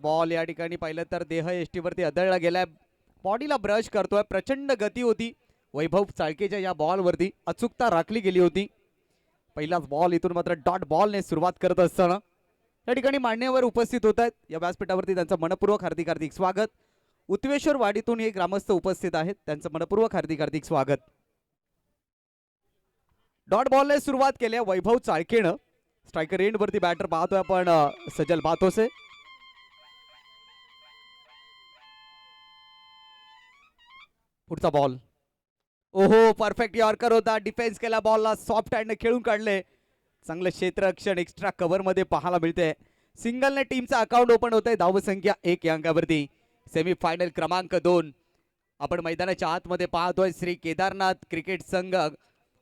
Ball या ठिकाणी पाहिलं तर देह एष्टीवरती आदळला गेलाय, बॉडीला ब्रश करतोय, प्रचंड गती होती वैभव चाळकेच्या या बॉलवरती, अचूकता राखली गेली होती. पहिलाच बॉल इथून मात्र डॉट बॉलने सुरुवात करत असताना या ठिकाणी मान्यवर उपस्थित होत आहेत. या व्यासपीठावरती त्यांचं मनपूर्वक हार्दिक हार्दिक स्वागत. उत्वेश्वर वाडीतून हे ग्रामस्थ उपस्थित आहेत, त्यांचं मनपूर्वक हार्दिक हार्दिक स्वागत. डॉट बॉलने सुरुवात केली वैभव चाळकेनं. स्ट्रायकर एंड वरती बॅटर पाहतोय आपण सजल भातोसे. पुढचा बॉल, ओहो परफेक्ट यॉर्कर होता, डिफेन्स केला बॉलला, सॉफ्ट हँडने खेळून काढले. चांगलं क्षेत्ररक्षण एक्स्ट्रा कव्हर मध्ये पाहायला मिळते. सिंगलने टीमचा अकाउंट ओपन होतंय. धावसंख्या 1 या अंकावरती. सेमीफायनल क्रमांक 2 आपण मैदानाच्या आतमध्ये पाहतोय. श्री केदारनाथ क्रिकेट संघ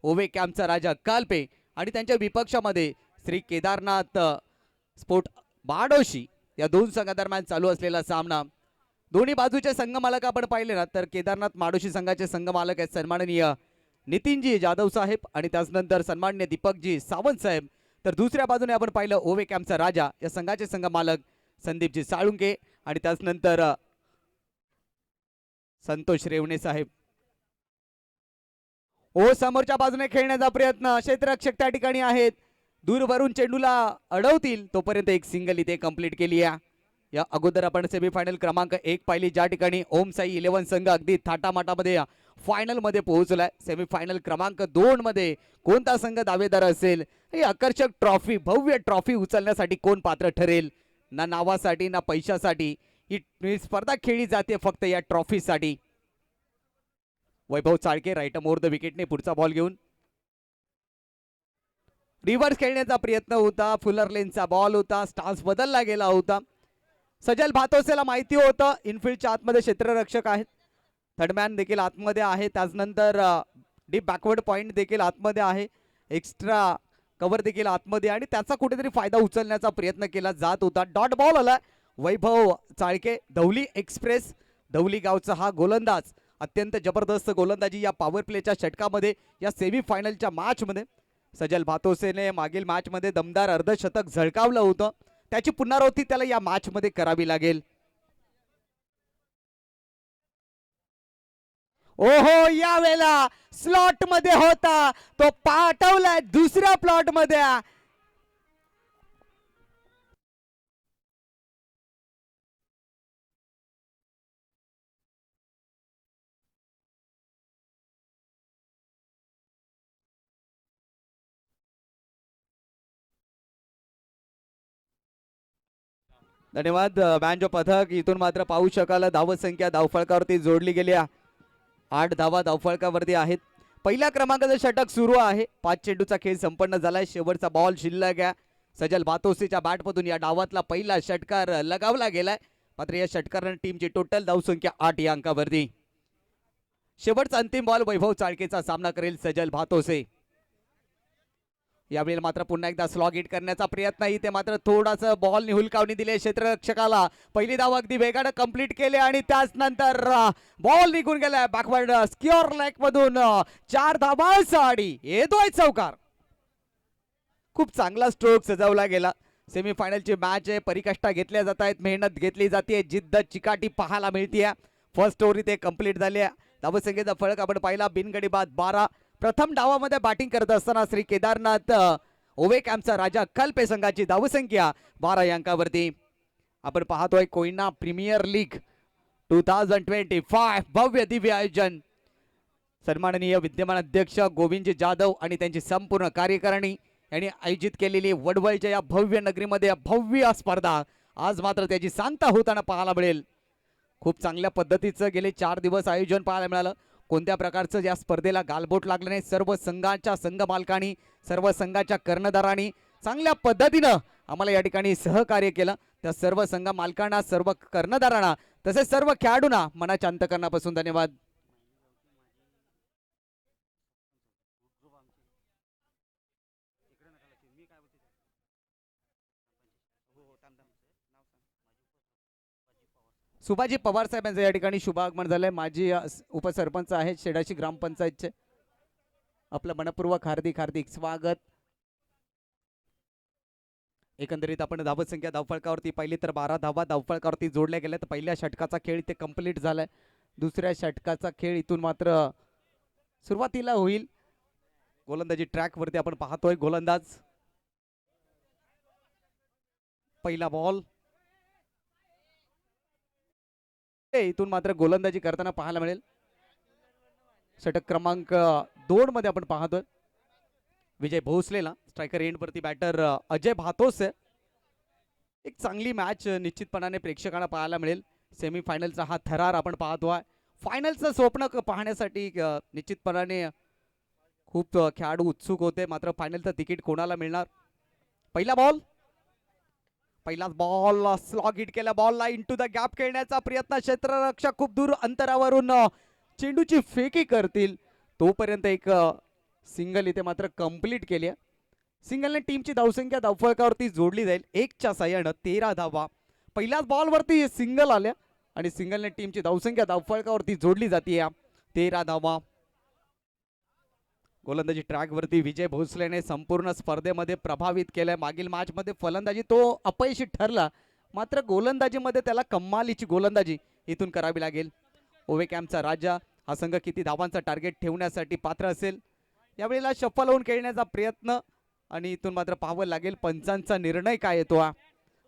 ओवे कॅम्पचा राजा कालपे आणि त्यांच्या विपक्षामध्ये श्री केदारनाथ स्पोर्ट बाडोशी या दोन संघादरम्यान चालू असलेला सामना. दोन्ही बाजूचे संघमालक आपण पाहिले ना तर केदारनाथ माडोशी संघाचे संघमालक आहेत सन्माननीय नितीनजी जाधव साहेब आणि त्यानंतर सन्माननीय दीपकजी सावंत साहेब. तर दुसऱ्या बाजूने आपण पाहिलं ओवे कॅम्पचा राजा या संघाचे संघमालक संदीपजी साळुंके आणि त्यानंतर संतोष रेवणे साहेब. ओ समोरच्या बाजूने खेळण्याचा प्रयत्न, क्षेत्ररक्षक त्या ठिकाणी आहेत, दूरवरून चेंडूला अडवतील तोपर्यंत एक सिंगल इथे कंप्लीट केली आहे. या अगोदर आपण सेमीफायनल क्रमांक 1 पाहिली ज्या ठिकाणी ओम साई 11 संघ अगदी थाटामाटामध्ये फायनल मध्ये पोहोचलाय. सेमीफायनल क्रमांक 2 मध्ये कोणता संघ दावेदार असेल, ही आकर्षक ट्रॉफी भव्य ट्रॉफी उचलण्यासाठी कोण पात्र ठरेल, ना नावासाठी ना पैशासाठी, ही स्पर्धा खेळली जाते फक्त या ट्रॉफीसाठी. वैभव चाळके राईट मोर द विकेटने पुढचा बॉल घेऊन रिव्हर्स खेळण्याचा प्रयत्न होता, फुलर लेनचा बॉल होता, स्टान्स बदलला गेला होता. सजल भातोसेला माहिती होतं इनफिल्डच्या आतमध्ये क्षेत्ररक्षक आहेत, थर्डमॅन देखील आतमध्ये आहे, त्यानंतर डीप बॅकवर्ड पॉइंट देखील आतमध्ये आहे, एक्स्ट्रा कव्हर देखील आतमध्ये आणि त्याचा कुठेतरी फायदा उचलण्याचा प्रयत्न केला जात होता. डॉट बॉल आला वैभव चाळके. धवली एक्सप्रेस धवली गावचा हा गोलंदाज अत्यंत जबरदस्त गोलंदाजी या पॉवर प्लेच्या षटकामध्ये या सेमीफायनलच्या मॅचमध्ये. सजल भातोसेने मागील मॅचमध्ये दमदार अर्धशतक झळकावलं होतं, त्याची पुनरावृत्ती त्याला या मॅचमध्ये करावी लागेल. ओहो यावेळेला स्लॉट मध्ये होता तो, पाठवलाय दुसऱ्या प्लॉट मध्ये. धन्यवाद बँजो पथक. इथून मात्र पाहू शकाल धावसंख्या धावफळकावरती जोडली गेली. 8 धावा धावफळकावरती आहेत. पहिल्या क्रमांकाचं षटक सुरू आहे. 5 चेंडूचा खेळ संपन्न झालाय. शेवटचा बॉल शिल्लक आहे. सजल भातोसेच्या बॅटमधून या डावातला पहिला षटकार लगावला गेलाय. मात्र या षटकाराने टीमची टोटल धावसंख्या 8 या अंकावरती. शेवटचा अंतिम बॉल वैभव चाळकेचा सामना करेल सजल भातोसे. यावेळी मात्र पुन्हा एकदा स्लॉग हिट करण्याचा प्रयत्न, इथे मात्र थोडासा बॉल हुलकावणी दिले क्षेत्ररक्षकाला. पहिली धाव अगदी वेगाने कंप्लीट केले आणि त्याच नंतर बॉल निघून गेलाय बॅकवर्ड स्क्युअर लेग मधून. 4 धावांसाठी येतोय चौकार. खूप चांगला स्ट्रोक सजवला गेला. सेमीफायनलची मॅच आहे, परिकष्टा घेतल्या जात आहेत, मेहनत घेतली जाते, जिद्द चिकाटी पाहायला मिळते. फर्स्ट ओव्हर इथे कंप्लीट झाली आहे. धावसंख्येचा फरक आपण पाहिला बिनगडी बाद 12. प्रथम डावामध्ये बॅटिंग करत असताना श्री केदारनाथ ओवे कॅम्पचा राजा कल्पे संघाची धावसंख्या 12 या अंकावरती. आपण पाहतोय कोयना प्रीमियर लीग 2025 भव्य दिव्य आयोजन. सन्माननीय विद्यमान अध्यक्ष गोविंदजी जाधव आणि त्यांची संपूर्ण कार्यकारिणी यांनी आयोजित केलेली वडवळच्या या भव्य नगरीमध्ये भव्य स्पर्धा आज मात्र त्याची सांगता होताना पाहायला मिळेल. खूप चांगल्या पद्धतीचं गेले 4 दिवस आयोजन पाहायला मिळालं. कोणत्या प्रकारचं या स्पर्धेला गालबोट लागलं नाही. सर्व संघाच्या संघ मालकांनी, सर्व संघाच्या कर्णधारांनी चांगल्या पद्धतीनं आम्हाला या ठिकाणी सहकार्य केलं. त्या सर्व संघ मालकांना, सर्व कर्णधारांना तसेच सर्व खेळाडूंना मनाच्या अंतःकरणापासून धन्यवाद. सुभाजी पवार साहेबांचं या ठिकाणी शुभ आगमन झालंय. माजी उपसरपंच आहेत शेडाशी ग्रामपंचायतचे. आपलं मनपूर्वक हार्दिक हार्दिक स्वागत. एकंदरीत आपण धावसंख्या धावफलकावरती पाहिली तर 12 धावा धावफलकावरती जोडल्या गेल्या. तर पहिल्या षटकाचा खेळ इथे कंप्लीट झालाय. दुसऱ्या षटकाचा खेळ इथून मात्र सुरुवातीला होईल. गोलंदाजी ट्रॅक वरती आपण पाहतोय. गोलंदाज पहिला बॉल इथून मात्र गोलंदाजी करताना पाहायला मिळेल. षटक क्रमांक 2 मध्ये आपण पाहतोय विजय भोसलेला. स्ट्रायकर एंड वरती बॅटर अजय भातोस. एक चांगली मॅच निश्चितपणाने प्रेक्षकांना पाहायला मिळेल. सेमीफायनलचा हा थरार आपण पाहतोय. फायनलचं स्वप्न पाहण्यासाठी निश्चितपणाने खूप खेळाडू उत्सुक होते. मात्र फायनलचं तिकीट कोणाला मिळणार. पहिला बॉल पहिलाच बॉल स्लॉग हिट केला. बॉलला इंटू द गॅप खेळण्याचा प्रयत्न. क्षेत्ररक्षक खूप दूर अंतरावरून चेंडूची फेकी करतील तोपर्यंत एक सिंगल इथे मात्र कंप्लीट केली. सिंगलने टीमची धावसंख्या धावफलकावरती जोडली जाईल. 1च्या साह्यानं 13 धावा पहिल्याच बॉलवरती सिंगल आल्या आणि सिंगलने टीमची धावसंख्या धावफलकावरती जोडली जाते. 13 धावा. गोलंदाजी ट्रॅक वरती विजय भोसलेने संपूर्ण स्पर्धेमध्ये प्रभावित केलंय. मागील मॅच मध्ये फलंदाजी तो अपयशी ठरला. मात्र गोलंदाजीमध्ये त्याला कमालीची गोलंदाजी इथून करावी लागेल. ओवे कॅम्पचा राजा हा संघ किती धावांचा टार्गेट ठेवण्यासाठी पात्र असेल. यावेळेला शफल होऊन खेळण्याचा प्रयत्न आणि इथून मात्र पाहावं लागेल पंचांचा निर्णय काय येतो.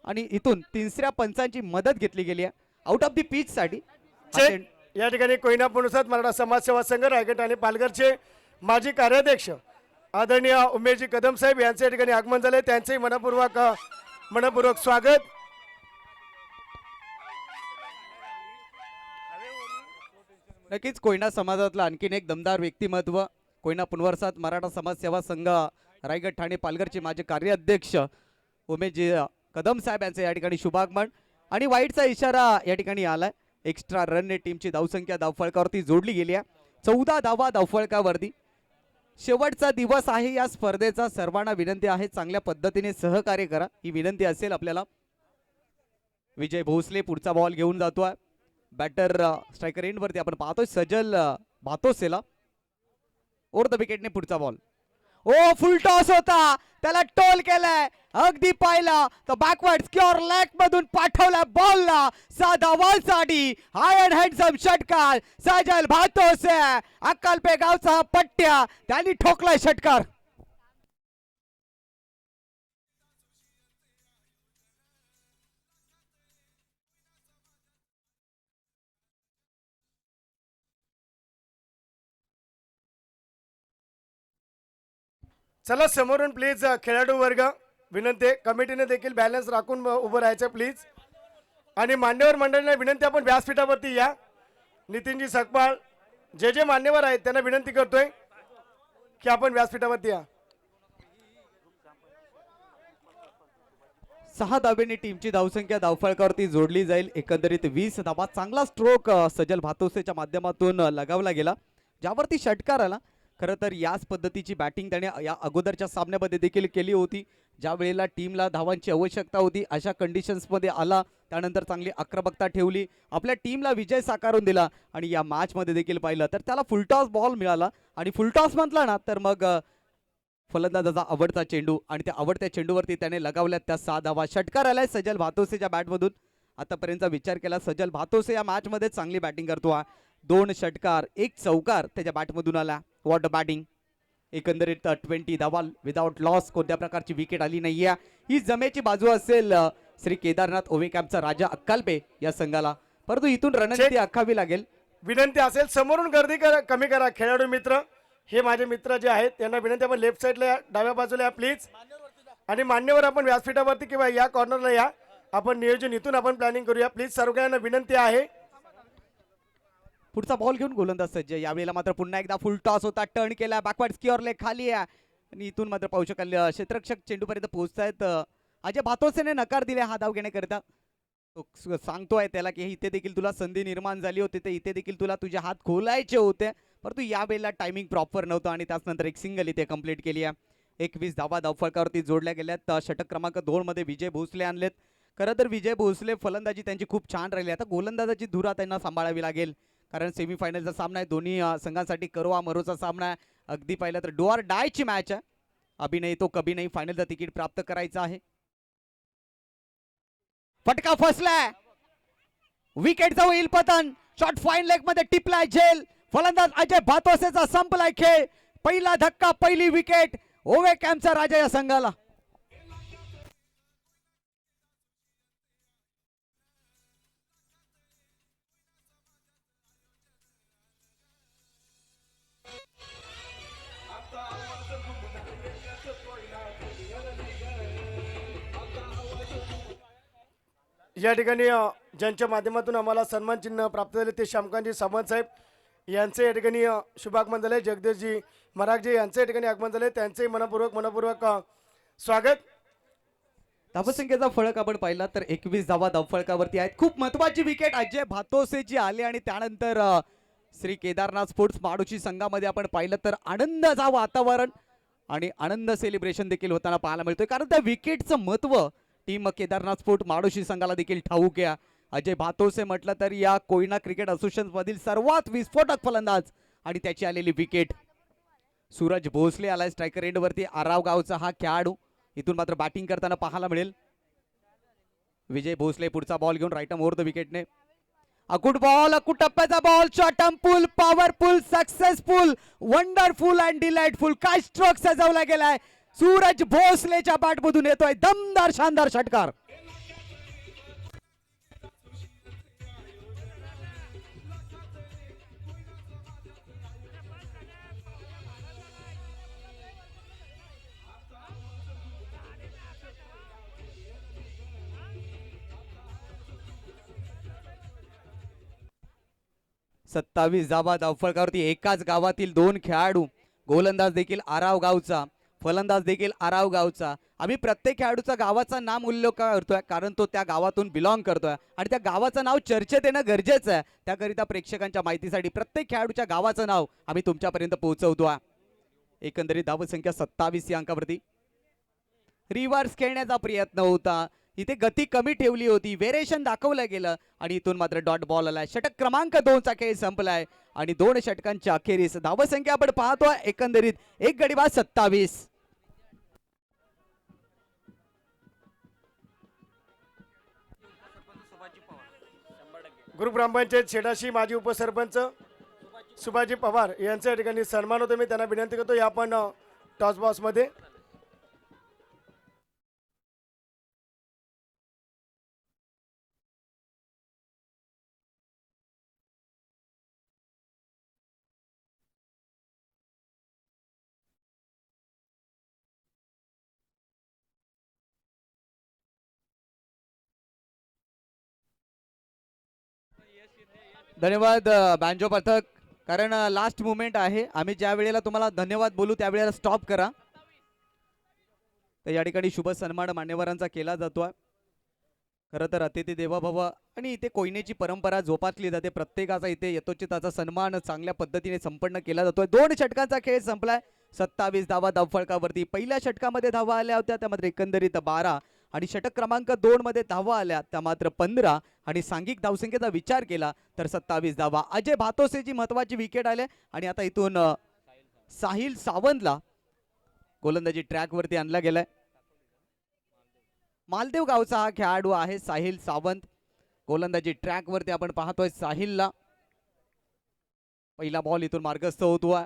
आणि इथून तिसऱ्या पंचांची मदत घेतली गेली आहे आउट ऑफ दी पिच साठी. या ठिकाणी कोयना पुणसाद मराठा समाजसेवा संघ रायगड आणि पालघरचे माजी कार्याध्यक्ष आदरणीय उमेशजी कदम साहेब यांचे या ठिकाणी आगमन झाले. त्यांचेही मनपूर्वक स्वागत. नक्कीच कोयना समाजातला आणखीन एक दमदार व्यक्तिमत्व. कोयना पुनवरसाद मराठा समाजसेवा संघ रायगड ठाणे पालघरचे माजी कार्याध्यक्ष उमेशजी कदम साहेब यांचे या ठिकाणी शुभागमन. आणि वाईटचा इशारा या ठिकाणी आलाय. एक्स्ट्रा रनने टीमची धावसंख्या धावफलकावरती जोडली गेली आहे. 14 धावा धावफलकावरती. शेवटचा दिवस आहे या स्पर्धेचा. सर्वांना विनंती आहे चांगल्या पद्धतीने सहकार्य करा ही विनंती असेल आपल्याला. विजय भोसले पुढचा बॉल घेऊन जातोय. बॅटर स्ट्रायकर एंड वरती आपण पाहतोय सजल भातोसेला. ओव्हर द विकेटने पुढचा बॉल. ओ फुल टॉस होता. त्याला टोल केलाय. अगदी पाहिला तर बॅकवर्ड स्क्युअर लेग मधून पाठवला बॉलला. साधा बॉलसाठी हाय अँड हँडसम षटकार सजल भातोसे. अक्कलपे गावचा पट्ट्या त्यांनी ठोकलाय षटकार. चला समोरून प्लीज खेळाडू वर्ग विनंती. कमिटीने देखील बॅलन्स राखून उभं राहायचं प्लीज. आणि मान्यवर मंडळींना विनंती आपण व्यासपीठावरती या. नितीनजी सकपाळ जे जे मान्यवर आहेत त्यांना विनंती करतोय की आपण व्यासपीठावरती या. 6 धावेने टीमची धावसंख्या धावफलकावरती जोडली जाईल. एकंदरीत 20 धावा. चांगला स्ट्रोक सजल भातोसेच्या माध्यमातून लगावला गेला ज्यावरती षटकार आला. खरं तर याच पद्धतीची बॅटिंग त्याने या अगोदरच्या सामन्यामध्ये देखील केली होती. ज्या वेळेला टीमला धावांची आवश्यकता होती अशा कंडिशन्समध्ये आला. त्यानंतर चांगली आक्रमकता ठेवली. आपल्या टीमला विजय साकारून दिला. आणि या मॅचमध्ये देखील पाहिलं तर त्याला फुलटॉस बॉल मिळाला. आणि फुलटॉस म्हटला ना तर मग फलंदाजाचा आवडता चेंडू आणि त्या आवडत्या चेंडूवरती त्याने लगावल्यात त्या 6 धावा. षटकार आलाय सजल भातोसेच्या बॅटमधून. आतापर्यंतचा विचार केला सजल भातोसे या मॅचमध्ये चांगली बॅटिंग करतो. 2 षटकार 1 चौकार त्याच्या बॅटमधून आला. What batting. एकंदरीत 20 धावा विदाउट लॉस. कोणत्या प्रकारची विकेट आली नाहीये. ही जमेची बाजू असेल श्री केदारनाथ ओवे कॅम्पचा राजा अक्कालपे या संघाला. परंतु इथून रणनीती आखावी लागेल. विनंती असेल समोरून गर्दी कमी करा. खेळाडू मित्र हे माझे मित्र जे आहेत त्यांना विनंती आपण लेफ्ट साईडला डाव्या बाजूला या प्लीज. आणि मान्यवर आपण व्यासपीठावरती किंवा या कॉर्नरला या. आपण नियोजन इथून आपण प्लॅनिंग करूया प्लीज. सर्वांना विनंती आहे. पुढचा बॉल घेऊन गोलंदाज सज्ज. यावेळेला मात्र पुन्हा एकदा फुल टॉस होता. टर्न केला. बॅकवर्ड स्क्युअर लेग खाली आहे. आणि इथून मात्र पाहू शकाल क्षेत्ररक्षक चेंडूपर्यंत पोहोचतायत. अजय भातोसेने नकार दिले हा धाव घेण्याकरिता. तो सांगतोय त्याला की इथे देखील तुला संधी निर्माण झाली होती तर इथे देखील तुला तुझे हात खोलायचे होते. परंतु यावेळेला टायमिंग प्रॉपर नव्हतं आणि त्यानंतर एक सिंगल इथे कंप्लीट केली आहे. 21 धावा धावफलकावरती जोडल्या गेल्यात. षटक क्रमांक 2 मध्ये विजय भोसले आणलेत. खरं तर विजय भोसले फलंदाजी त्यांची खूप छान राहिली. आता गोलंदाजाची धुरा त्यांना सांभाळावी लागेल. कारण सेमीफायनलचा सामना आहे. दोन्ही संघांसाठी करो अमरोचा सामना आहे. अगदी पाहिलं तर डू ऑर डायची मॅच आहे. अभी नाही तो कभी नाही. फायनलचं तिकीट प्राप्त करायचं आहे. फटका फसलाय, विकेटचा होईल पतन. शॉट फाईन लेग मध्ये टिपलाय झेल. फलंदाज अजय भातोसेचा संपलाय खेळ. पहिला धक्का, पहिली विकेट ओवे कॅम्पचा राजा या संघाला. या ठिकाणी ज्यांच्या माध्यमातून आम्हाला सन्मान चिन्ह प्राप्त झाले ते श्यामकांतजी सावंत साहेब यांचे या ठिकाणी शुभागमन झाले. जगदीशजी मरागजी यांचे या ठिकाणी आगमन झाले, त्यांचे मनपूर्वक स्वागत. धावसंख्येचा फळक आपण पाहिला तर 21 धावा धावफळकावरती आहेत. खूप महत्वाची विकेट अजय भातोसेची आली आणि त्यानंतर श्री केदारनाथ स्पोर्ट्स माडोशी संघामध्ये आपण पाहिलं तर आनंदाचं वातावरण आणि आनंद सेलिब्रेशन देखील होताना पाहायला मिळतोय, कारण त्या विकेटचं महत्व टीम केदारनाथ स्पोर्ट माडोशी संघाला देखील ठाऊक आहे. अजय भातोसे म्हटलं तर या कोयना क्रिकेट असोसिएशन मधील सर्वात विस्फोटक फलंदाज आणि त्याची आलेली विकेट. सूरज भोसले आलाय स्ट्रायकर एंड वरती. आराव गावचा हा खेळाडू इथून मात्र बॅटिंग करताना पाहायला मिळेल. विजय भोसले पुढचा बॉल घेऊन राईट ओव्हर द विकेटने. अकुट बॉल, अकुट टप्प्याचा ball, short full, powerful, successful, wonderful and delightful. काय स्ट्रोक सजवला गेलाय. सूरज भोसलेच्या बॅटमधून येतोय दमदार शानदार षटकार. सत्तावीस धावा धावफळकावरती. एकाच गावातील दोन खेळाडू, गोलंदाज देखील आराव गावचा, फलंदाज देखील आराव गावचा. आम्ही प्रत्येक खेळाडूचा गावाचा नाम उल्लेख करतोय कारण तो त्या गावातून बिलॉंग करतोय आणि त्या गावाचं नाव चर्चेत येणं गरजेचं आहे. त्याकरिता प्रेक्षकांच्या माहितीसाठी प्रत्येक खेळाडूच्या गावाचं नाव आम्ही तुमच्यापर्यंत पोहोचवतोय. एकंदरीत धावसंख्या 27 या अंकावरती. रिव्हर्स खेळण्याचा प्रयत्न होता, इथे गती कमी ठेवली होती, वेरिएशन दाखवलं गेलं आणि इथून मात्र डॉट बॉल आलाय. षटक क्रमांक 2 चा खेळ संपलाय आणि 2 षटकांच्या अखेरीस धावसंख्या आपण पाहतोय एकंदरीत एक गडी बाद 27. ग्रुप ग्रामपंचायत शेडाशी माजी उपसरपंच सुभाजी पवार यांच्या ठिकाणी सन्मान होतो. मी त्यांना विनंती करतो या पण टॉस बॉक्स मध्ये. धन्यवाद बँजो पथक, कारण लास्ट मुमेंट आहे. आम्ही ज्या वेळेला तुम्हाला धन्यवाद बोलू त्यावेळेला स्टॉप करा. तर या ठिकाणी शुभ सन्मान मान्यवरांचा केला जातोय. खरं तर अतिथी देवो भव आणि इथे कोयनेची परंपरा जोपासली जाते. प्रत्येकाचा इथे यथोचिताचा सन्मान चांगल्या पद्धतीने संपन्न केला जातोय. 2 षटकांचा खेळ संपलाय. 27 धावा धावफळकावरती. पहिल्या षटकामध्ये धावा आल्या होत्या त्या मात्र एकंदरीत 12 आणि षटक क्रमांक 2 मध्ये धावा आल्या त्या मात्र 15 आणि सांघिक धावसंख्येचा विचार केला तर 27 धावा. अजय भातोसेची महत्वाची विकेट आले आणि आता इथून साहिल सावंतला गोलंदाजी ट्रॅक वरती आणला गेलाय. मालदेव गावचा हा खेळाडू आहे साहिल सावंत. गोलंदाजी ट्रॅक वरती आपण पाहतोय साहिलला. पहिला बॉल इथून मार्गस्थ होतोय.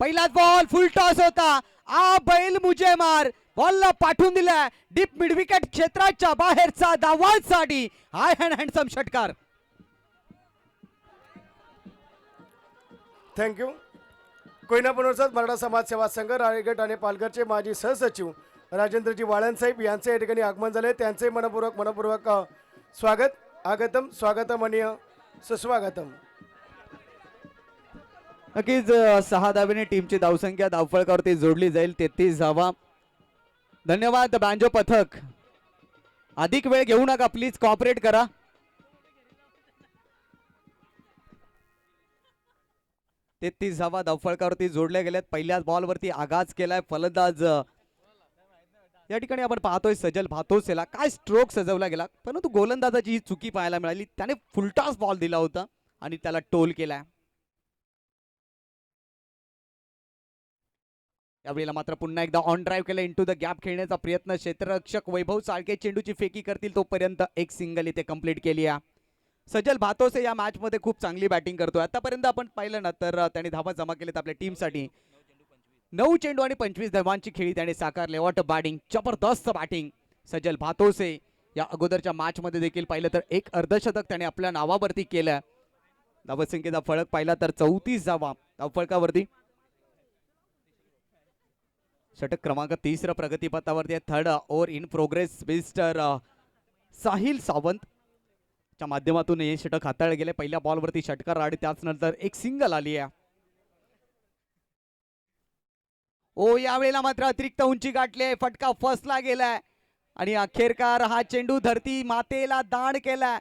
पहिलाच बॉल फुल टॉस होता. आ बैल मुझे मार, बॉलला पाठवून दिलाय डीप मिड विकेट क्षेत्राच्या बाहेरचा धावांसाठी हाय हँड हँडसम षटकार. थँक्यू. कोयना पुनर्वसन मराठा समाज सेवा संघ रायगड आणि पालघरचे माजी सहसचिव राजेंद्रजी वाळन साहेब यांचे या ठिकाणी आगमन झाले. त्यांचे मनपूर्वक स्वागत. आगतम स्वागतम आणि सुस्वागतम. नक्कीच 6 धावेने टीमची धावसंख्या धावफळकावरती जोडली जाईल 33 धावा. धन्यवाद बँजो पथक. अधिक वेळ घेऊ नका प्लीज, कॉपरेट करा. तेहतीस धावा धावफळकावरती जोडल्या गेल्यात. पहिल्याच बॉलवरती आघात केलाय फलंदाज या ठिकाणी आपण पाहतोय सजल भातोसेला. काय स्ट्रोक सजवला गेला, परंतु गोलंदाजाची ही चुकी पाहायला मिळाली. त्याने फुलटॉस बॉल दिला होता आणि त्याला टोल केलाय. यावेळेला मात्र पुन्हा एकदा ऑन ड्राईव्ह केला, इंटू द गॅप खेळण्याचा प्रयत्न. क्षेत्ररक्षक वैभव साळके चेंडूची फेकी करतील तोपर्यंत एक सिंगल इथे कंप्लीट केली आहे. सजल भातोसे या मॅच मध्ये खूप चांगली बॅटिंग करतोय. आतापर्यंत आपण पाहिलं ना तर त्याने धावा जमा केलेत आपल्या टीमसाठी. 9 चेंडू आणि 25 धावांची खेळी त्याने साकारले. वॉट बॅटिंग, जबरदस्त बॅटिंग सजल भातोसे. या अगोदरच्या मॅच मध्ये देखील पाहिलं तर एक अर्धशतक त्याने आपल्या नावावरती केलं. धावसंख्येचा फळक पाहिला तर 34 धावा धावफळकावरती. षटक क्रमांक 30 प्रगतीपथावरती आहे. Third over in progress. Mister Sahil Sawant च्या माध्यमातून हे षटक हाताळले गेले. पहिल्या बॉलवरती षटकार आणि त्याच नंतर एक सिंगल आली आहे. ओ यावेळेला मात्र अतिरिक्त उंची गाठली. फटका फसला गेलाय आणि अखेरकार हा चेंडू धरती मातेला दान केलाय.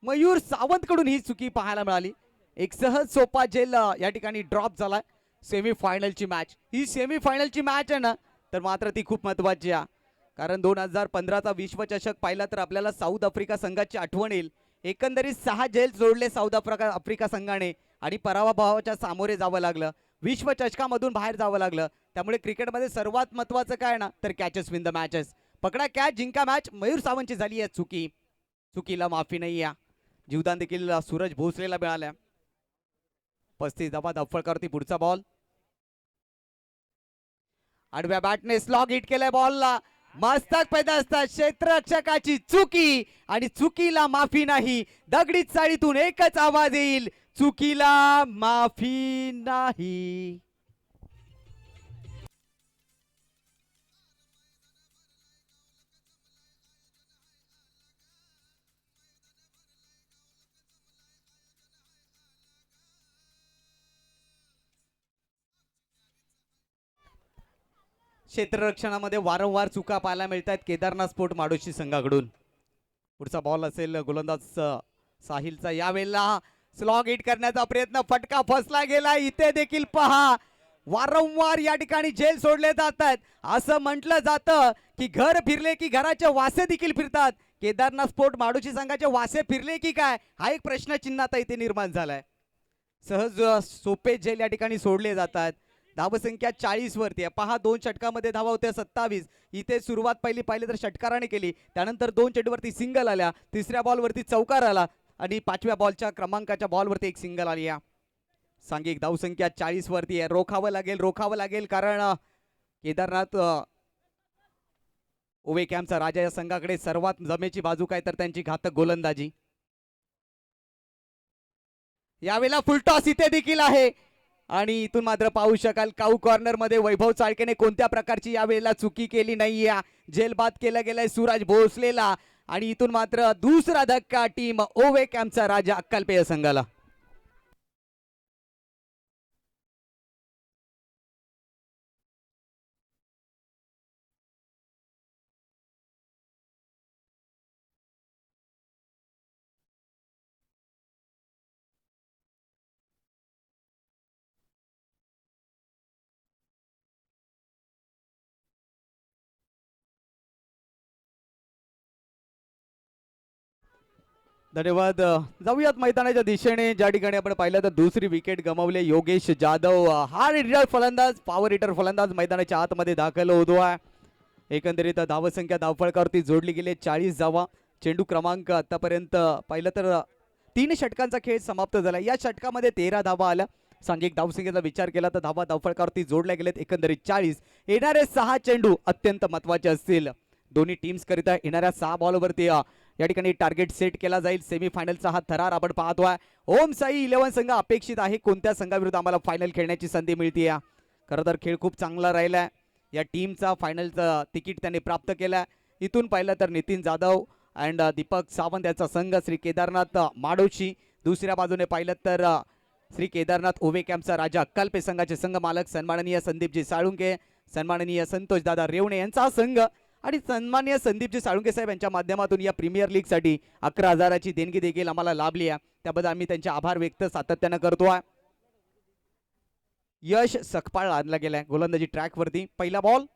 मयूर सावंत कडून ही चुकी पाहायला मिळाली. एक सहज सोपा झेल या ठिकाणी ड्रॉप झालाय. सेमीफायनलची मॅच, ही सेमीफायनलची मॅच आहे ना तर मात्र ती खूप महत्वाची आहे. कारण 2015चा विश्वचषक पाहिला तर आपल्याला साऊथ आफ्रिका संघाची आठवण येईल. एकंदरीत 6 झेल जोडले साऊथ आफ्रिका संघाने आणि पराभवाच्या सामोरे जावं लागलं. विश्वचषकामधून बाहेर जावं लागलं. त्यामुळे क्रिकेटमध्ये सर्वात महत्वाचं काय ना तर कॅचेस विन द मॅचेस. पकडा कॅच जिंका मॅच. मयूर सावंतची झाली आहे चुकी, चुकीला माफी नाही आहे. जीवदान देखील सूरज भोसलेला मिळाल्या. 35 धावा धावफळकावरती. पुढचा बॉल आडव्या बॅटने स्लॉग हिट केलाय बॉलला. मस्तक पैदा असतात. क्षेत्ररक्षकाची चुकी आणि चुकीला माफी नाही. दगडी चाळीतून एकच आवाज येईल, चुकीला माफी नाही. क्षेत्ररक्षणामध्ये वारंवार चुका पाहायला मिळतात केदारनाथ स्पोर्ट माडोशी संघाकडून. पुढचा बॉल असेल गोलंदाज साहिलचा. यावेळेला स्लॉग हिट करण्याचा प्रयत्न, फटका फसला गेला. इथे देखील पहा वारंवार या ठिकाणी झेल सोडले जातात. असं म्हटलं जातं की घर फिरले की घराचे वासे देखील फिरतात. केदारनाथ स्पोर्ट माडोशी संघाचे वासे फिरले की काय हा एक प्रश्नचिन्ह आता इथे निर्माण झालाय. सहज सोपे झेल या ठिकाणी सोडले जातात. धावसंख्या 40 वरती आहे. पहा 2 षटकामध्ये धावा होत्या 27. इथे सुरुवात पाहिली तर षटकाराने केली. त्यानंतर 2 चेंडूवरती सिंगल आल्या. तिसऱ्या बॉलवरती चौकार आला आणि 5व्या बॉलच्या क्रमांकाच्या बॉलवरती एक सिंगल आली. सांघिक धावसंख्या 40 वरती आहे. रोखावं लागेल कारण केदारनाथ ओवे कॅम्पचा राजा या संघाकडे सर्वात जमेची बाजू काय तर त्यांची घातक गोलंदाजी. यावेळेला फुलटॉस इथे देखील आहे आणि इथून मात्र पाहू शकाल काऊ कॉर्नर मध्ये वैभव चाळकेने कोणत्या प्रकारची यावेळेला चुकी केली नाहीये. जेलबाद केला गेलाय सूरज भोसलेला आणि इथून मात्र दुसरा धक्का टीम ओवे कॅम्पचा राजा अक्कलपेय संघाला. धन्यवाद. जाऊयात मैदानाच्या दिशेने. ज्या ठिकाणी आपण पाहिलं तर दुसरी विकेट गमावले योगेश जाधव. हार्ड हिटर फलंदाज, पॉवर हिटर फलंदाज मैदानाच्या आतमध्ये दाखल होतो आहे. एकंदरीत धावसंख्या धावफळकावरती जोडली गेली 40 धावा. चेंडू क्रमांक आतापर्यंत पाहिलं तर 3 षटकांचा खेळ समाप्त झाला. या षटकामध्ये 13 धावा आल्या. सांघिक धावसंख्येचा विचार केला तर धावा धावफळकावरती जोडल्या गेलेत एकंदरीत 40. येणारे 6 चेंडू अत्यंत महत्वाचे असतील दोन्ही टीम्स करिता. येणाऱ्या 6 बॉलवरती या ठिकाणी टार्गेट सेट केला जाईल. सेमीफायनलचा हा थरार आपण पाहतोय. ओम साई 11 संघ अपेक्षित आहे. कोणत्या संघाविरुद्ध आम्हाला फायनल खेळण्याची संधी मिळते. खरं तर खेळ खूप चांगला राहिलाय. या टीमचा फायनलचं तिकीट त्यांनी प्राप्त केलं. इथून पाहिलं तर नितीन जाधव अँड दीपक सावंत याचा संघ श्री केदारनाथ माडोशी. दुसऱ्या बाजूने पाहिलं तर श्री केदारनाथ ओवे कॅम्पचा राजा अक्कलपे संघाचे संघ मालक सन्माननीय संदीपजी साळुंके, सन्माननीय संतोष दादा रेवणे यांचा संघ आणि सन्माननीय संदीपजी साळुंके साहेब यांच्या माध्यमातून या प्रीमियर लीग साठी 11,000ची देणगी देखील आम्हाला लाभली आहे. त्याबद्दल आम्ही त्यांचे आभार व्यक्त सातत्याने करतोय. यश सकपाळ आणला गेलाय गोलंदाजी ट्रॅक वरती. पहिला बॉल.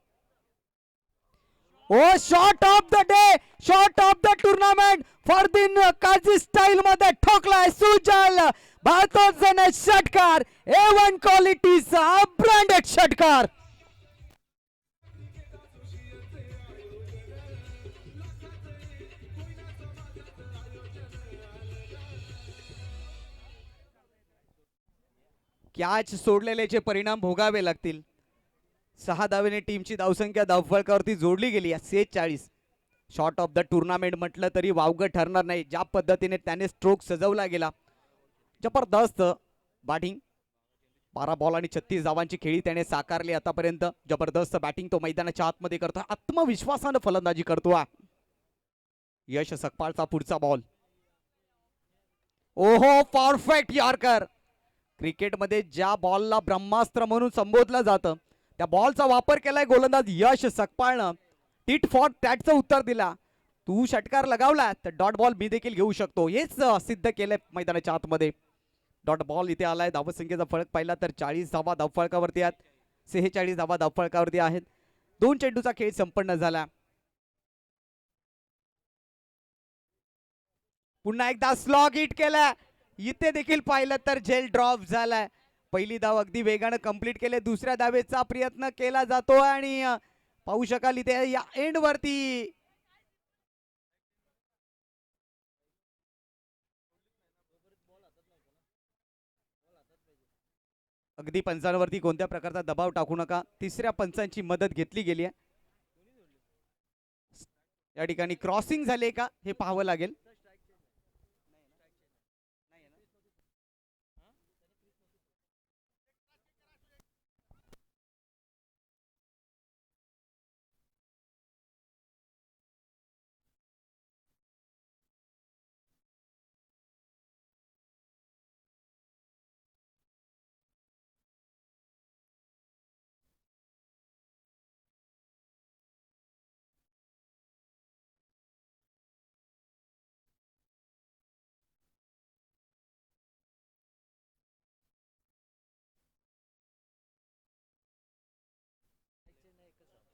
ओ shot of the day, shot of the tournament Fardeen Kazi style मध्ये ठोकलाय सुजल भारतोजने षटकार. A1 क्वालिटीचा ब्रँडेड षटकार. कॅच सोडलेल्याचे परिणाम भोगावे लागतील. 6 धावेने टीमची धावसंख्या धावफलकावरती जोडली गेली आहे 46. शॉट ऑफ द टुर्नामेंट म्हटलं तरी वावगं ठरणार नाही. ज्या पद्धतीने त्याने स्ट्रोक सजवला गेला, जबरदस्त बॅटिंग. 12 बॉल आणि 36 धावांची खेळी त्याने साकारली आतापर्यंत. जबरदस्त बॅटिंग तो मैदानाच्या आतमध्ये करतो, आत्मविश्वासानं फलंदाजी करतो. यश सकपाळचा पुढचा बॉल. ओहो, परफेक्ट यॉर्कर. क्रिकेटमध्ये ज्या बॉलला ब्रह्मास्त्र म्हणून संबोधलं जातं त्या बॉलचा वापर केलाय गोलंदाज यश सकपाळनं. टिट फॉर टॅटचं उत्तर दिला. तू षटकार लगावला तर डॉट बॉल मी देखील घेऊ शकतो, हेच सिद्ध केलंय मैदानाच्या आतमध्ये. डॉट बॉल इथे आलाय. धावसंख्येचा फरक पाहिला तर 40 धावा धावफळकावरती आहेत. 46 धावा धावफळकावरती आहेत. 2 चेंडूचा खेळ संपन्न झाला. पुन्हा एकदा स्लॉग हिट केला. इथे देखील पाहिलं तर झेल ड्रॉप झालाय. पहिली धाव अगदी वेगानं कंप्लीट केले. दुसऱ्या धावेचा प्रयत्न केला जातो आणि पाहू शकाल इथे या एंड वरती अगदी पंचांवरती कोणत्या प्रकारचा दबाव टाकू नका. तिसऱ्या पंचांची मदत घेतली गेली आहे. या ठिकाणी क्रॉसिंग झाले का हे पाहावं लागेल.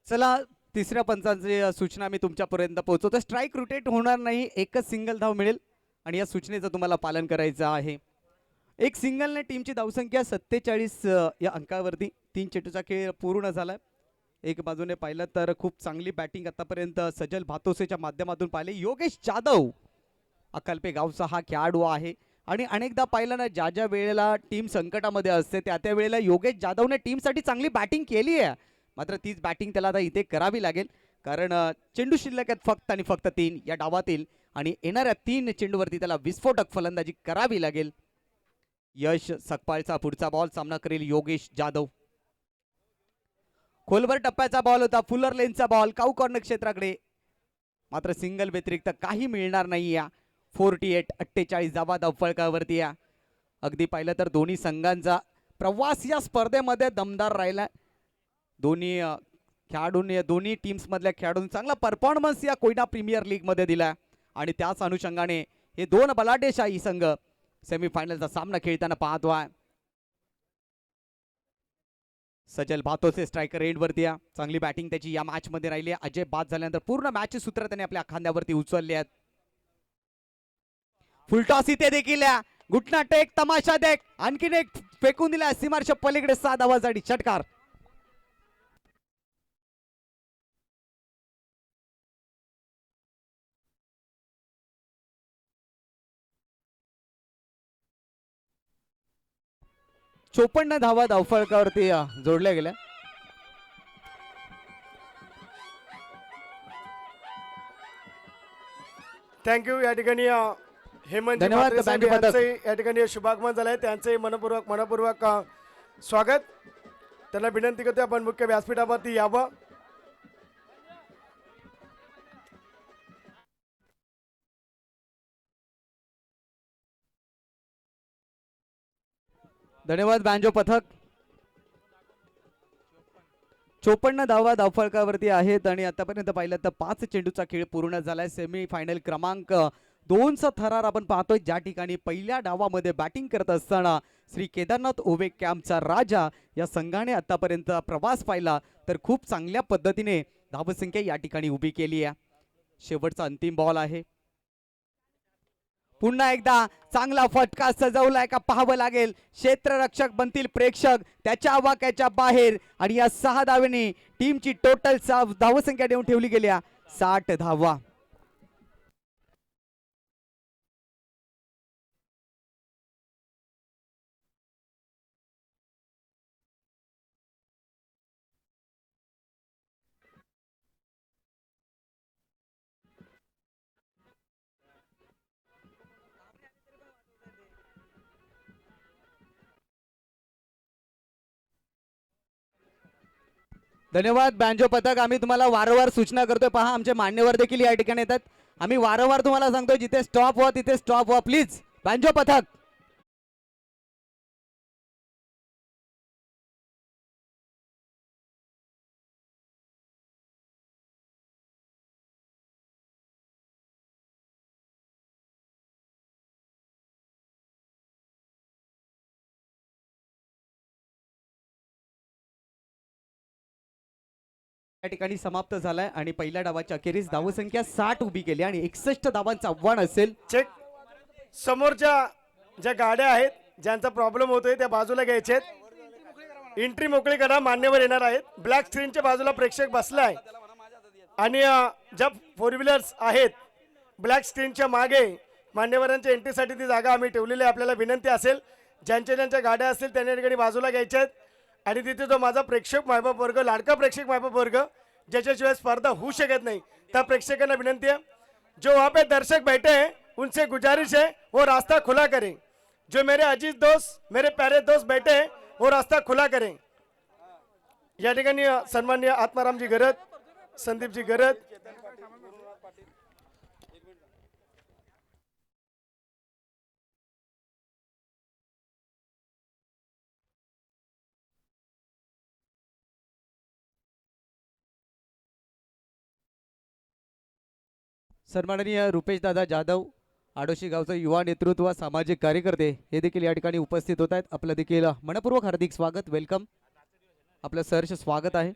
चला, तिसऱ्या पंचांची सूचना मी तुमच्यापर्यंत पोहोचवतो. स्ट्राईक रोटेट होणार नाही, एकच सिंगल धाव मिळेल आणि या सूचनेचं तुम्हाला पालन करायचं आहे. एक सिंगलने टीमची धावसंख्या 47 या अंकावरती. 3 चेंडूचा खेळ पूर्ण झालाय. एक बाजूने पाहिलं तर खूप चांगली बॅटिंग आतापर्यंत सजल भातोसेच्या माध्यमातून पाहिले. योगेश जाधव अकल्पे गावचा हा खेळाडू आहे आणि अनेकदा पाहिलं ना, ज्या ज्या वेळेला टीम संकटामध्ये असते त्या त्या वेळेला योगेश जाधवने टीमसाठी चांगली बॅटिंग केली आहे. मात्र तीच बॅटिंग त्याला आता इथे करावी लागेल, कारण चेंडू शिल्लक आहेत फक्त आणि फक्त 3 या डावातील आणि येणाऱ्या 3 चेंडूवरती त्याला विस्फोटक फलंदाजी करावी लागेल. यश सकपाळचा पुढचा बॉल सामना करेल योगेश जाधव. खोलवर टप्प्याचा बॉल होता, फुलर लेनचा बॉल काऊ कॉर्नर क्षेत्राकडे. मात्र सिंगल व्यतिरिक्त काही मिळणार नाही. या 48 धावा धावफळकावरती. या अगदी पाहिलं तर दोन्ही संघांचा प्रवास या स्पर्धेमध्ये दमदार राहिला. दोन्ही खेळाडूंनी, दोन्ही टीम्स मधल्या खेळाडूंनी चांगला परफॉर्मन्स या कोयना प्रीमियर लीग मध्ये दिला आणि त्याच अनुषंगाने हे 2 बलाढ्यशाही संघ सेमीफायनलचा सामना खेळताना पाहतो आहे. सजल भातोसे स्ट्रायकर एंड वरती. चांगली बॅटिंग त्याची या मॅच मध्ये राहिली आहे. अजय बाद झाल्यानंतर पूर्ण मॅचचे सूत्र त्याने आपल्या खांद्यावरती उचलले आहेत. फुलटॉस इथे देखील घुटना टेक, तमाशा देख, आणखीन एक फेकून दिला सीमारच्या पलीकडे 6 धावांसाठी षटकार. चोपन्न धावा धावफळकावरती जोडल्या गेल्या. थँक्यू. या ठिकाणी हेमंत धन्यवाद. या ठिकाणी शुभागमन झालंय. त्यांचे मनपूर्वक स्वागत. त्यांना विनंती करतो आपण मुख्य व्यासपीठावरती यावं. धन्यवाद बँजो पथक. 54 धावा धावफळकावरती आहेत आणि आतापर्यंत पाहिलं तर 5 चेंडूचा खेळ पूर्ण झालाय. सेमी फायनल क्रमांक 2चा थरार आपण पाहतोय, ज्या ठिकाणी पहिल्या डावामध्ये बॅटिंग करत असताना श्री केदारनाथ ओवे कॅम्पचा राजा या संघाने आतापर्यंत प्रवास पाहिला तर खूप चांगल्या पद्धतीने धावसंख्या या ठिकाणी उभी केली आहे. शेवटचा अंतिम बॉल आहे. पुन्हा एकदा चांगला फटका सजवलाय का पाहावं लागेल. क्षेत्ररक्षक बनतील प्रेक्षक त्याच्या आवाक्याच्या बाहेर आणि या 6 धावेने टीमची टोटल धावसंख्या देऊन ठेवली गेल्या 60 धावा. धन्यवाद बँजो पथक. आम्ही तुम्हाला वारंवार सूचना करतोय, पहा आमचे मान्यवर देखील या ठिकाणी येतात. आम्ही वारंवार तुम्हाला सांगतोय जिथे स्टॉप व्हा तिथे स्टॉप व्हा प्लीज. बँजो पथक. या ठिकाणी समाप्त झालाय आणि पहिल्या डावाच्या अखेरीस धावसंख्या 60 उभी केली आणि 61 धावांचं आव्हान असेल. चेक. समोरच्या ज्या गाड्या आहेत ज्यांचा प्रॉब्लेम होतोय त्या बाजूला घ्यायचे. एंट्री मोकळी करा, मान्यवर येणार आहेत. ब्लॅक स्क्रीनच्या बाजूला प्रेक्षक बसलाय आणि ज्या फोर व्हीलर्स आहेत ब्लॅक स्क्रीनच्या मागे मान्यवरांच्या एंट्रीसाठी ती जागा आम्ही ठेवलेली आहे. आपल्याला विनंती असेल ज्यांच्या गाड्या असतील त्यांनी ठिकाणी बाजूला घ्यायच्या आहेत. आणि तिथे जो माझा प्रेक्षक मायबाप वर्ग, लाडका प्रेक्षक मायबाप वर्ग ज्याच्याशिवाय स्पर्धा होऊ शकत नाही, त्या प्रेक्षकांना विनंती है जो वहाँ पे दर्शक बैठे हैं उनसे गुजारिश है वो रास्ता खुला करें. जो मेरे अजीज दोस्त, मेरे प्यारे दोस्त बैठे हैं वो रास्ता खुला करें. या ठिकाणी सन्माननीय आत्मारामजी गरज, संदीपजी गरज, सन्माननीय रुपेश दादा जाधव, आडोशी गावचं युवा नेतृत्व, सामाजिक कार्यकर्ते हे देखील या ठिकाणी उपस्थित होत आहेत. आपलं देखील मनपूर्वक हार्दिक स्वागत, वेलकम, आपलं सहर्ष स्वागत आहे.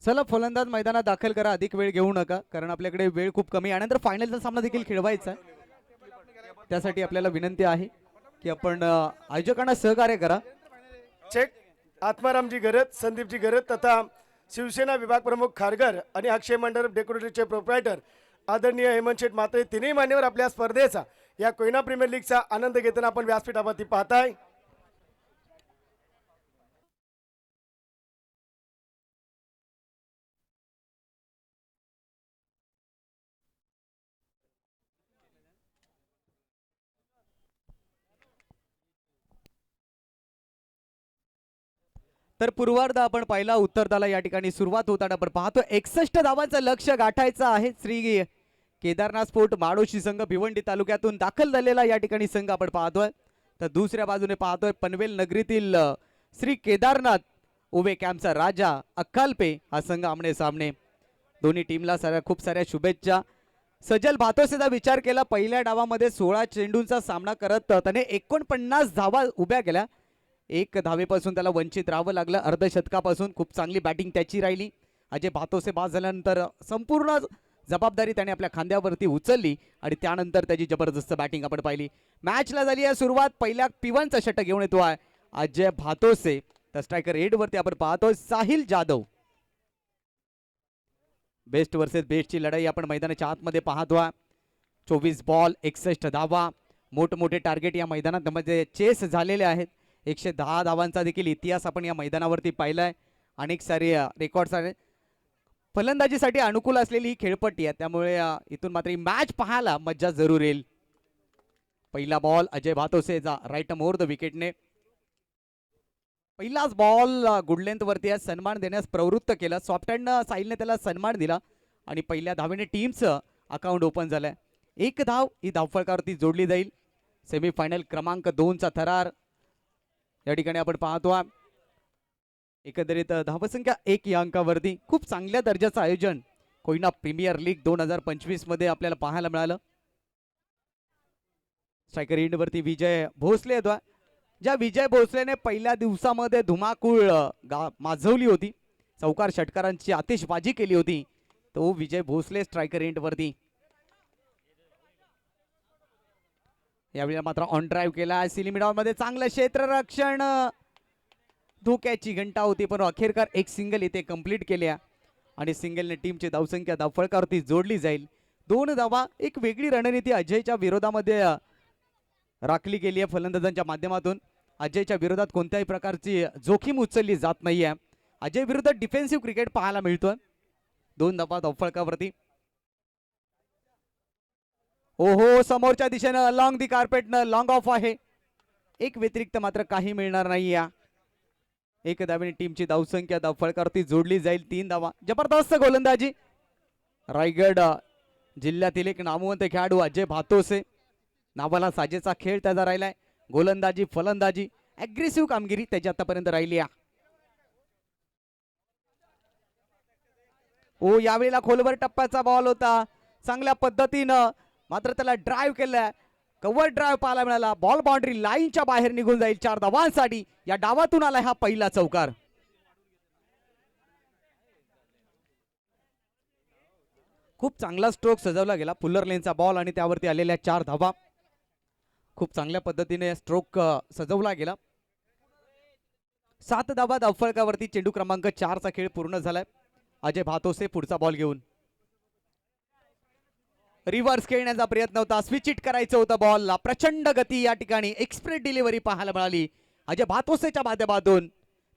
चला फलंदाज मैदानात दाखल करा, अधिक वेळ घेऊ नका कारण आपल्याकडे वेळ खूप कमी आहे. यानंतर फायनलचा सामना देखील खेळवायचा आहे. त्यासाठी आपल्याला विनंती आहे की आपण आयोजकांना सहकार्य करा. चेक. आत्मारामजी गरज, संदीपजी गरज तथा शिवसेना विभाग प्रमुख खारघर आणि अक्षय मंडप डेकोरेटिव्हचे प्रोप्रायटर आदरणीय हेमंत शेठ मात्रे तिन्ही मान्यवर आपल्या स्पर्धेचा या कोयना प्रीमियर लीगचा आनंद घेताना आपण व्यासपीठावरती पाहताय. तर पूर्वार्ध आपण पाहिला, उत्तरदाला या ठिकाणी सुरुवात होताना आपण पाहतो 61 धावांचं लक्ष्य गाठायचं आहे. श्री केदारनाथ स्पोर्ट माडोशी संघ भिवंडी तालुक्यातून दाखल झालेला या ठिकाणी संघ आपण पाहतोय. तर दुसऱ्या बाजूने पाहतोय पनवेल नगरीतील श्री केदारनाथ उभे कॅम्पचा राजा अक्कालपे हा संघ आमने सामने. दोन्ही टीमला खूप साऱ्या शुभेच्छा. सजल भातोसेचा विचार केला, पहिल्या डावामध्ये 16 चेंडूंचा सामना करत त्याने 49 धावा उभ्या केल्या. 1 धावेपासून त्याला वंचित राहावं लागलं. अर्धशतकापासून खूप चांगली बॅटिंग त्याची राहिली. अजय भातोसे बाद झाल्यानंतर संपूर्ण जबाबदारी त्याने आपल्या खांद्यावरती उचलली आणि त्यानंतर त्याची जबरदस्त बॅटिंग आपण पाहिली. मॅचला झाली आहे सुरुवात. पहिल्या पिवांचा षटक घेऊन येतो आहे अजय भातोसे. तर स्ट्रायकर एड वरती आपण पाहतोय साहिल जाधव. बेस्ट वर्सेस बेस्टची लढाई आपण मैदानाच्या आतमध्ये पाहतोय. 24 बॉल 61 धावा. मोठमोठे टार्गेट या मैदानात मध्ये चेस झालेले आहेत. 110 धावांचा देखील इतिहास आपण या मैदानावरती पाहिलाय. अनेक सारे रेकॉर्ड्स आहेत. फलंदाजीसाठी अनुकूल असलेली ही खेळपट्टी आहे, त्यामुळे इथून मात्र ही मॅच पाहायला मज्जा जरूर येईल. पहिला बॉल अजय भातोसेचा राईट मोर द विकेटने. पहिलाच बॉल गुड लेंथ वरती आहे. सन्मान देण्यास प्रवृत्त केला. सॉफ्ट हँड साहिलने त्याला सन्मान दिला आणि पहिल्या धावेने टीमचं अकाउंट ओपन झालंय. 1 धाव ही धावफलकावरती जोडली जाईल. सेमीफायनल क्रमांक 2चा थरार या ठिकाणी आपण पाहतो. एकंदरीत धावसंख्या 1 या अंकावरती खूप चांगल्या दर्जाचं आयोजन कोयना प्रीमियर लीग 2025 मध्ये आपल्याला पाहायला मिळालं. स्ट्रायकर एंड वरती विजय भोसले येतो. ज्या विजय भोसलेने पहिल्या दिवसामध्ये धुमाकूळ माजवली होती, चौकार षटकारांची आतिषबाजी केली होती, तो विजय भोसले स्ट्रायकर एंड वरती. यावेळी मात्र ऑन ड्राईव्ह केला. सिलिमिडावर मध्ये चांगलं क्षेत्ररक्षण, धोक्याची घंटा होती पण अखेरकार एक सिंगल इथे कंप्लीट केल्या आणि सिंगलने टीमची धावसंख्या धावफळकावरती जोडली जाईल. 2 धावा. एक वेगळी रणनीती अजयच्या विरोधामध्ये राखली गेली आहे फलंदाजांच्या माध्यमातून. अजयच्या विरोधात कोणत्याही प्रकारची जोखीम उचलली जात नाहीये. अजय विरुद्ध डिफेन्सिव्ह क्रिकेट पाहायला मिळतोय. 2 धावा धावफळकावरती. ओहो, समोरच्या दिशेनं लॉंग दी कार्पेटनं लॉंग ऑफ आहे. एक व्यतिरिक्त मात्र काही मिळणार नाही. या एक धावेने टीमची धावसंख्या फळकावरती जोडली जाईल. 3 धावा. जबरदस्त गोलंदाजी. रायगड जिल्ह्यातील एक नामवंत खेळाडू अजय भातोसे, नावाला साजेचा खेळ त्याचा राहिलाय. गोलंदाजी, फलंदाजी, अग्रेसिव्ह कामगिरी त्याची आतापर्यंत राहिली आहे. ओ, यावेळेला खोलवर टप्प्याचा बॉल होता. चांगल्या पद्धतीनं मात्र त्याला ड्राईव्ह केलाय. कव्हर ड्राईव्ह पाहायला मिळाला. बॉल बाउंड्री लाईनच्या बाहेर निघून जाईल. 4 धावांसाठी या डावातून आलाय हा पहिला चौकार. खूप चांगला स्ट्रोक सजवला गेला. पुल्लर लेनचा बॉल आणि त्यावरती आलेल्या 4 धावा. खूप चांगल्या पद्धतीने स्ट्रोक सजवला गेला. 7 धावा धावफलकावरती. चेंडू क्रमांक 4 चा खेळ पूर्ण झालाय. अजय भातोसे पुढचा बॉल घेऊन रिव्हर्स खेळण्याचा प्रयत्न होता. स्विच इट करायचं होतं बॉलला. प्रचंड गती या ठिकाणी एक्सप्रेस डिलिव्हरी पाहायला मिळाली अजय भातोसेच्या माध्यमातून.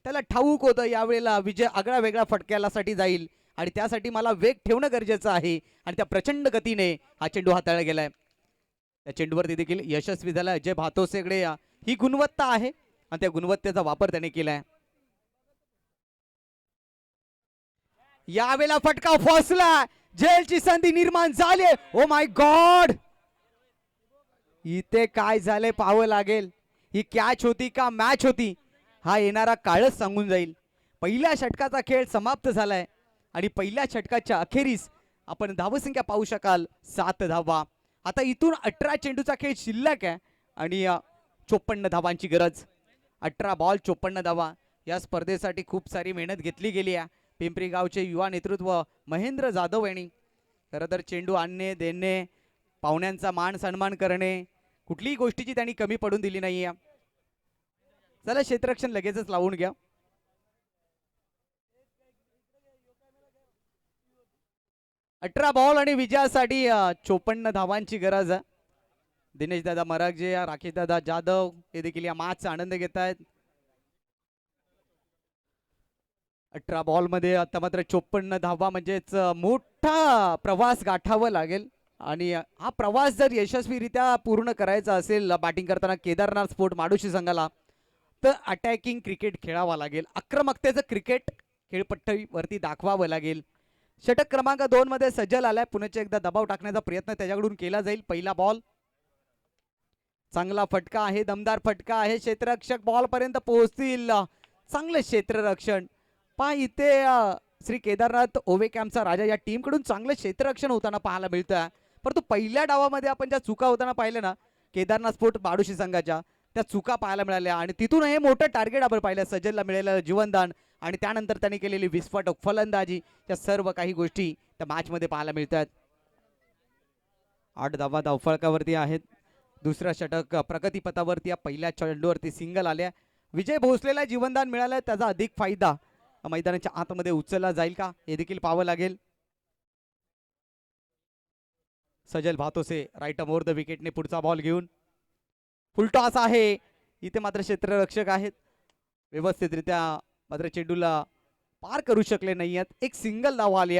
त्याला ठाऊक होतं यावेळेला विजय आगळा वेगळा फटक्यासाठी जाईल आणि त्यासाठी मला वेग ठेवणं गरजेचं आहे आणि त्या प्रचंड गतीने हा चेंडू हाताळला गेलाय. त्या चेंडूवरती देखील यशस्वी झाला. अजय भातोसेकडे ही गुणवत्ता आहे आणि त्या गुणवत्तेचा वापर त्याने केलाय. यावेळेला फटका फसला. जेलची संधी निर्माण झाली. ओ माय गॉड, इथे काय झाले पाहावं लागेल. ही कॅच होती का मॅच होती हा येणारा काळच सांगून जाईल. पहिल्या षटकाचा खेळ समाप्त झालाय आणि पहिल्या षटकाच्या अखेरीस आपण धावसंख्या पाहू शकाल 7 धावा. आता इथून 18 चेंडूचा खेळ शिल्लक आहे आणि 54 धावांची गरज. 18 बॉल 54 धावा. या स्पर्धेसाठी खूप सारी मेहनत घेतली गेली आहे. पिंपरी गावचे युवा नेतृत्व महेंद्र जाधव यांनी खरं तर चेंडू आणणे, देणे, पाहुण्यांचा मान सन्मान करणे, कुठलीही गोष्टीची त्यांनी कमी पडून दिली नाहीये. चला क्षेत्ररक्षण लगेचच लावून घ्या. अठरा बॉल आणि विजयासाठी 54 धावांची गरज आहे. दिनेश दादा मरागजे, राकेश दादा जाधव हे देखील या मॅचचा आनंद घेत आहेत. 18 बॉल मध्ये आता मात्र 54 धावा म्हणजेच मोठा प्रवास गाठावा लागेल आणि हा प्रवास जर यशस्वीरित्या पूर्ण करायचा असेल बॅटिंग करताना केदारनाथ स्पोर्ट माडोशी संघाला तर अटॅकिंग क्रिकेट खेळावा लागेल. आक्रमकतेचं क्रिकेट खेळपट्टीवरती दाखवावं लागेल. षटक क्रमांक 2 मध्ये सज्जल आलाय. पुन्हा एकदा दबाव टाकण्याचा प्रयत्न त्याच्याकडून केला जाईल. पहिला बॉल चांगला फटका आहे, दमदार फटका आहे. क्षेत्ररक्षक बॉल पर्यंत पोहोचतील. चांगलं क्षेत्ररक्षण पहा इथे श्री केदारनाथ ओवे कॅम्पचा राजा या टीम कडून चांगलं क्षेत्ररक्षण होताना पाहायला मिळतं. परंतु पहिल्या डावामध्ये आपण ज्या चुका होताना पाहिल्या ना केदारनाथ स्पोर्ट माडोशी संघाच्या, त्या चुका पाहायला मिळाल्या आणि तिथून हे मोठं टार्गेट आपण पाहिलं. सज्जलला मिळालेलं जीवनदान आणि त्यानंतर त्यांनी केलेली विस्फोटक फलंदाजी, या सर्व काही गोष्टी त्या मॅच मध्ये पाहायला मिळतात. 8 धावा धावफलकावरती आहेत. दुसरा षटक प्रगतीपथावरती. या पहिल्या चेंडूवरती सिंगल आल्या. विजय भोसलेला जीवनदान मिळालं, त्याचा अधिक फायदा मैदानाच्या आतमध्ये उचलला जाईल का हे देखील पाहावं लागेल. सजल भातोसे राईट ओव्हर द विकेटने पुढचा बॉल घेऊन फुलटॉस आहे. इथे मात्र क्षेत्ररक्षक आहेत व्यवस्थितरित्या मात्र चेंडूला पार करू शकले नाही आहेत. एक सिंगल धाव आली.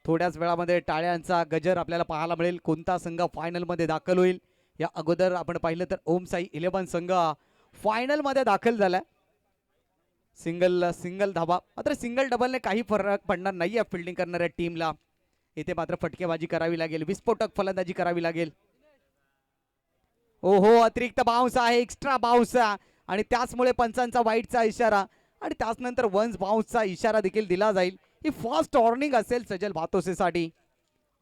थोड्याच वेळामध्ये टाळ्यांचा गजर आपल्याला पाहायला मिळेल. कोणता संघ फायनल मध्ये दाखल होईल. या अगोदर आपण पाहिलं तर ओम साई 11 संघ फायनल मध्ये दाखल झालाय. सिंगल धावा. मात्र सिंगल डबलने काही फरक पडणार नाहीये फिल्डिंग करणाऱ्या टीमला. इथे मात्र फटकेबाजी करावी लागेल, विस्फोटक फलंदाजी करावी लागेल. ओहो, अतिरिक्त बाउन्स आहे, एक्स्ट्रा बाउन्स आणि त्याचमुळे पंचांचा वाईटचा इशारा आणि त्याचनंतर वन्स बाउन्सचा इशारा देखील दिला जाईल. ही फर्स्ट वॉर्निंग असेल सजल भातोसेसाठी.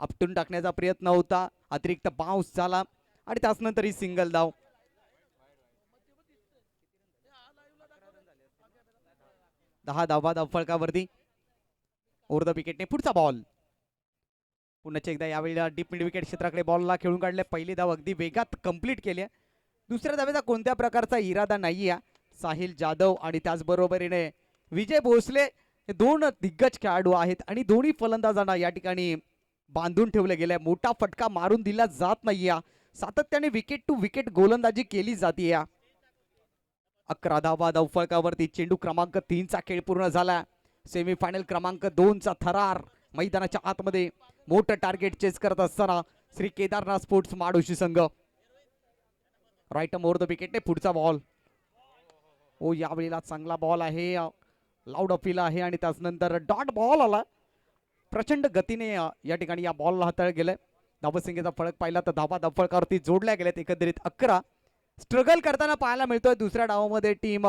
आपटून टाकण्याचा प्रयत्न होता, अतिरिक्त बाउन्स झाला आणि त्याचनंतर ही सिंगल धाव. 10 धावा धावफलकावरती. ओव्हर द विकेटने पुढचा बॉल. पुन्हा एकदा यावेळेला डीप मिड विकेट क्षेत्राकडे बॉलला खेळून काढले. पहिली धाव अगदी वेगात कंप्लीट केली. दुसऱ्या धावेचा कोणत्या प्रकारचा इरादा नाही आहे. साहिल जाधव आणि त्याचबरोबरीने विजय भोसले हे 2 दिग्गज खेळाडू आहेत आणि दोन्ही फलंदाजांना या ठिकाणी बांधून ठेवले गेले. मोठा फटका मारून दिला जात नाही. सातत्याने विकेट टू विकेट गोलंदाजी केली जाते. 11 धावा धावफलकावरती. चेंडू क्रमांक 3 चा खेळ पूर्ण झाला. सेमीफायनल क्रमांक 2 चा थरार मैदानाच्या आतमध्ये मोठं टार्गेट चेस करत असताना श्री केदारनाथ स्पोर्ट्स माडोशी संघ. Right more the wicket. पुढचा बॉल. ओ यावेळेला चांगला बॉल आहे, लाऊड अपील आहे आणि त्यानंतर डॉट बॉल आला. प्रचंड गतीने या ठिकाणी या बॉलला हाताळ गेलंय. धावसंख्येचा फरक पाहिला तर धावा धावफळकावरती जोडल्या गेल्यात. एकंदरीत 11. स्ट्रगल करताना पाहायला मिळतोय दुसऱ्या डावामध्ये टीम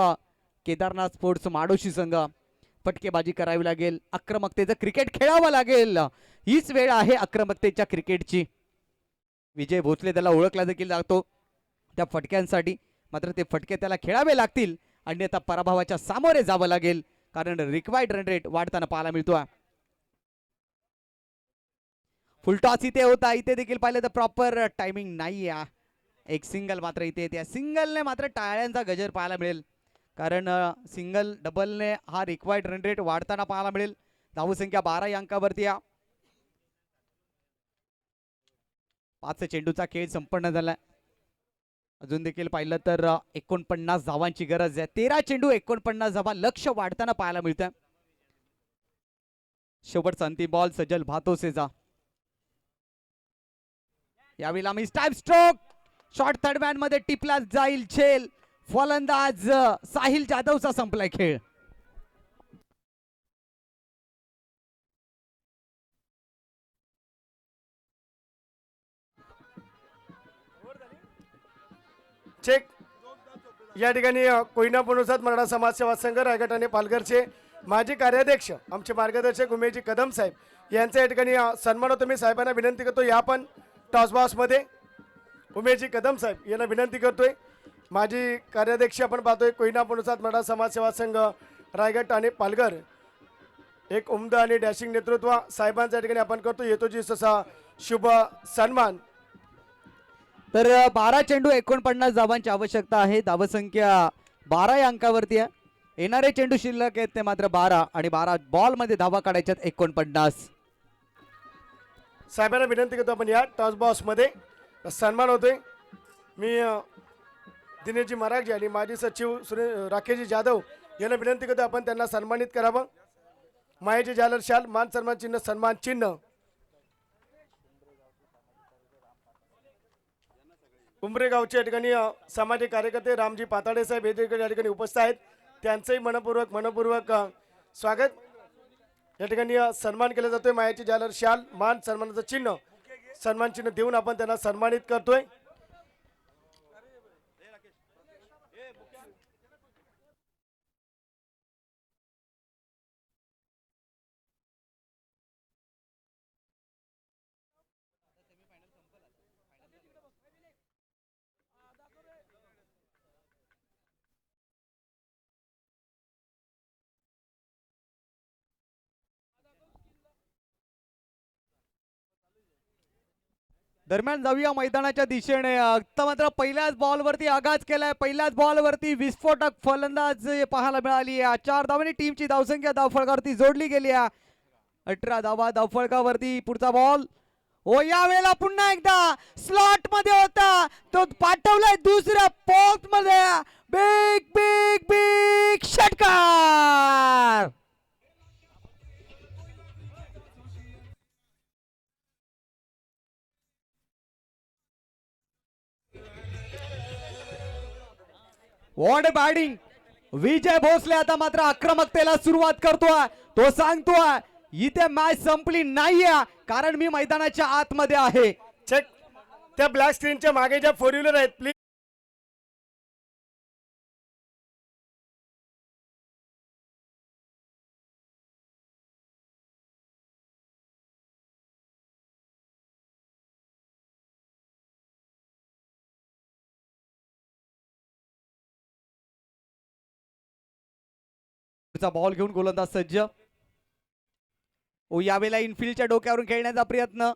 केदारनाथ स्पोर्ट्स माडोशी संघ. फटकेबाजी करावी लागेल, आक्रमकतेचं क्रिकेट खेळावं लागेल. हीच वेळ आहे आक्रमकतेच्या क्रिकेटची. विजय भोसले त्याला ओळखला देखील जातो त्या फटक्यांसाठी. मात्र ते फटके त्याला खेळावे लागतील, अन्यथा पराभवाच्या सामोरे जावं लागेल, कारण रिक्वायर्ड रन रेट वाढताना पाहायला मिळतोय. फुलटॉस इथे होता. इथे देखील पाहिलं तर प्रॉपर टायमिंग नाही आहे. एक सिंगल मात्र इथे येते. सिंगलने मात्र टाळ्यांचा गजर पाहायला मिळेल, कारण सिंगल डबलने हा रिक्वायर्ड रन रेट वाढताना पाहायला मिळेल. धावसंख्या 12 या अंकावरती आहे. 5 चेंडूचा खेळ संपन्न झालाय. अजून देखील पाहिलं तर 49 धावांची गरज आहे. 13 चेंडू 49 धावा. लक्ष वाढताना पाहायला मिळतं. शेवटचा अंतिम बॉल सजल भातोसेचा. यावेळेला मी स्टाईप स्ट्रोक शॉर्ट थर्ड मॅन मध्ये टिपला जाईल झेल. फलंदाज साहिल जाधवचा संपलाय खेळ. चेक. या ठिकाणी कोयना पुणोसात मराठा समाज सेवा संघ रायगड आणि पालघरचे माजी कार्याध्यक्ष आमचे मार्गदर्शक उमेशजी कदम साहेब यांचा या ठिकाणी सन्मान होतो. मी साहेबांना विनंती करतो या पण टॉस बॉक्स मध्ये. उमेशजी कदम साहेब यांना विनंती करतोय. माजी कार्याध्यक्ष आपण पाहतोय कोयना पुणोसात मराठा समाज सेवा संघ रायगड आणि पालघर. एक उमदा आणि डॅशिंग नेतृत्व साहेबांच्या ठिकाणी आपण करतो. येतो जी ससा शुभ सन्मान. तर 12 चेंडू 49 धावांची आवश्यकता आहे. धावसंख्या 12 या अंकावरती आहे. येणारे चेंडू शिल्लक आहेत ते मात्र 12 आणि 12 बॉल मध्ये धावा काढायच्यात 49. साहेबांना विनंती करतो आपण या टॉस बॉक्स मध्ये सन्मान होतोय. मी दिनेशजी मराठे आणि माजी सचिव राकेशजी जाधव यांना विनंती करतो आपण त्यांना सन्मानित करावं. मायाजी जालर शाल मान सन्मान चिन्ह सन्मान चिन्ह. उंबरेगावच्या ठिकाणी सामाजिक कार्यकर्ते रामजी पाताडे साहेब हे या ठिकाणी उपस्थित आहेत. त्यांचंही मनपूर्वक स्वागत. या ठिकाणी सन्मान केला जातोय. मायाची जालर शाल मान सन्मानाचं चिन्ह सन्मान चिन्ह देऊन आपण त्यांना सन्मानित करतोय. दरम्यान जाऊया मैदानाच्या दिशेने. आता मात्र पहिल्याच बॉलवरती आघात केलाय. पहिल्याच बॉलवरती विस्फोटक फलंदाज पाहायला मिळाली आहे. 4 धावांनी टीमची धावसंख्या धावफळकावरती जोडली गेली आहे. 18 धावा धावफळकावरती. पुढचा बॉल. ओ यावेळेला पुन्हा एकदा स्लॉट मध्ये होता तो पाठवलाय दुसऱ्या पोस्ट मध्ये. बिग बिग बिग षटकार. What batting. विजय भोसले आता मात्र आक्रमकतेला सुरुवात करतोय. तो सांगतोय इथे मॅच संपली नाहीये, कारण मी मैदानाच्या आतमध्ये आहे. चेक. त्या ब्लॅक स्क्रीनच्या मागे ज्या 4 व्हीलर आहेत प्लीज बॉल घेऊन गोलंदाज सज्ज. ओ यावेळेला इनफिल्डच्या डोक्यावरून खेळण्याचा प्रयत्न.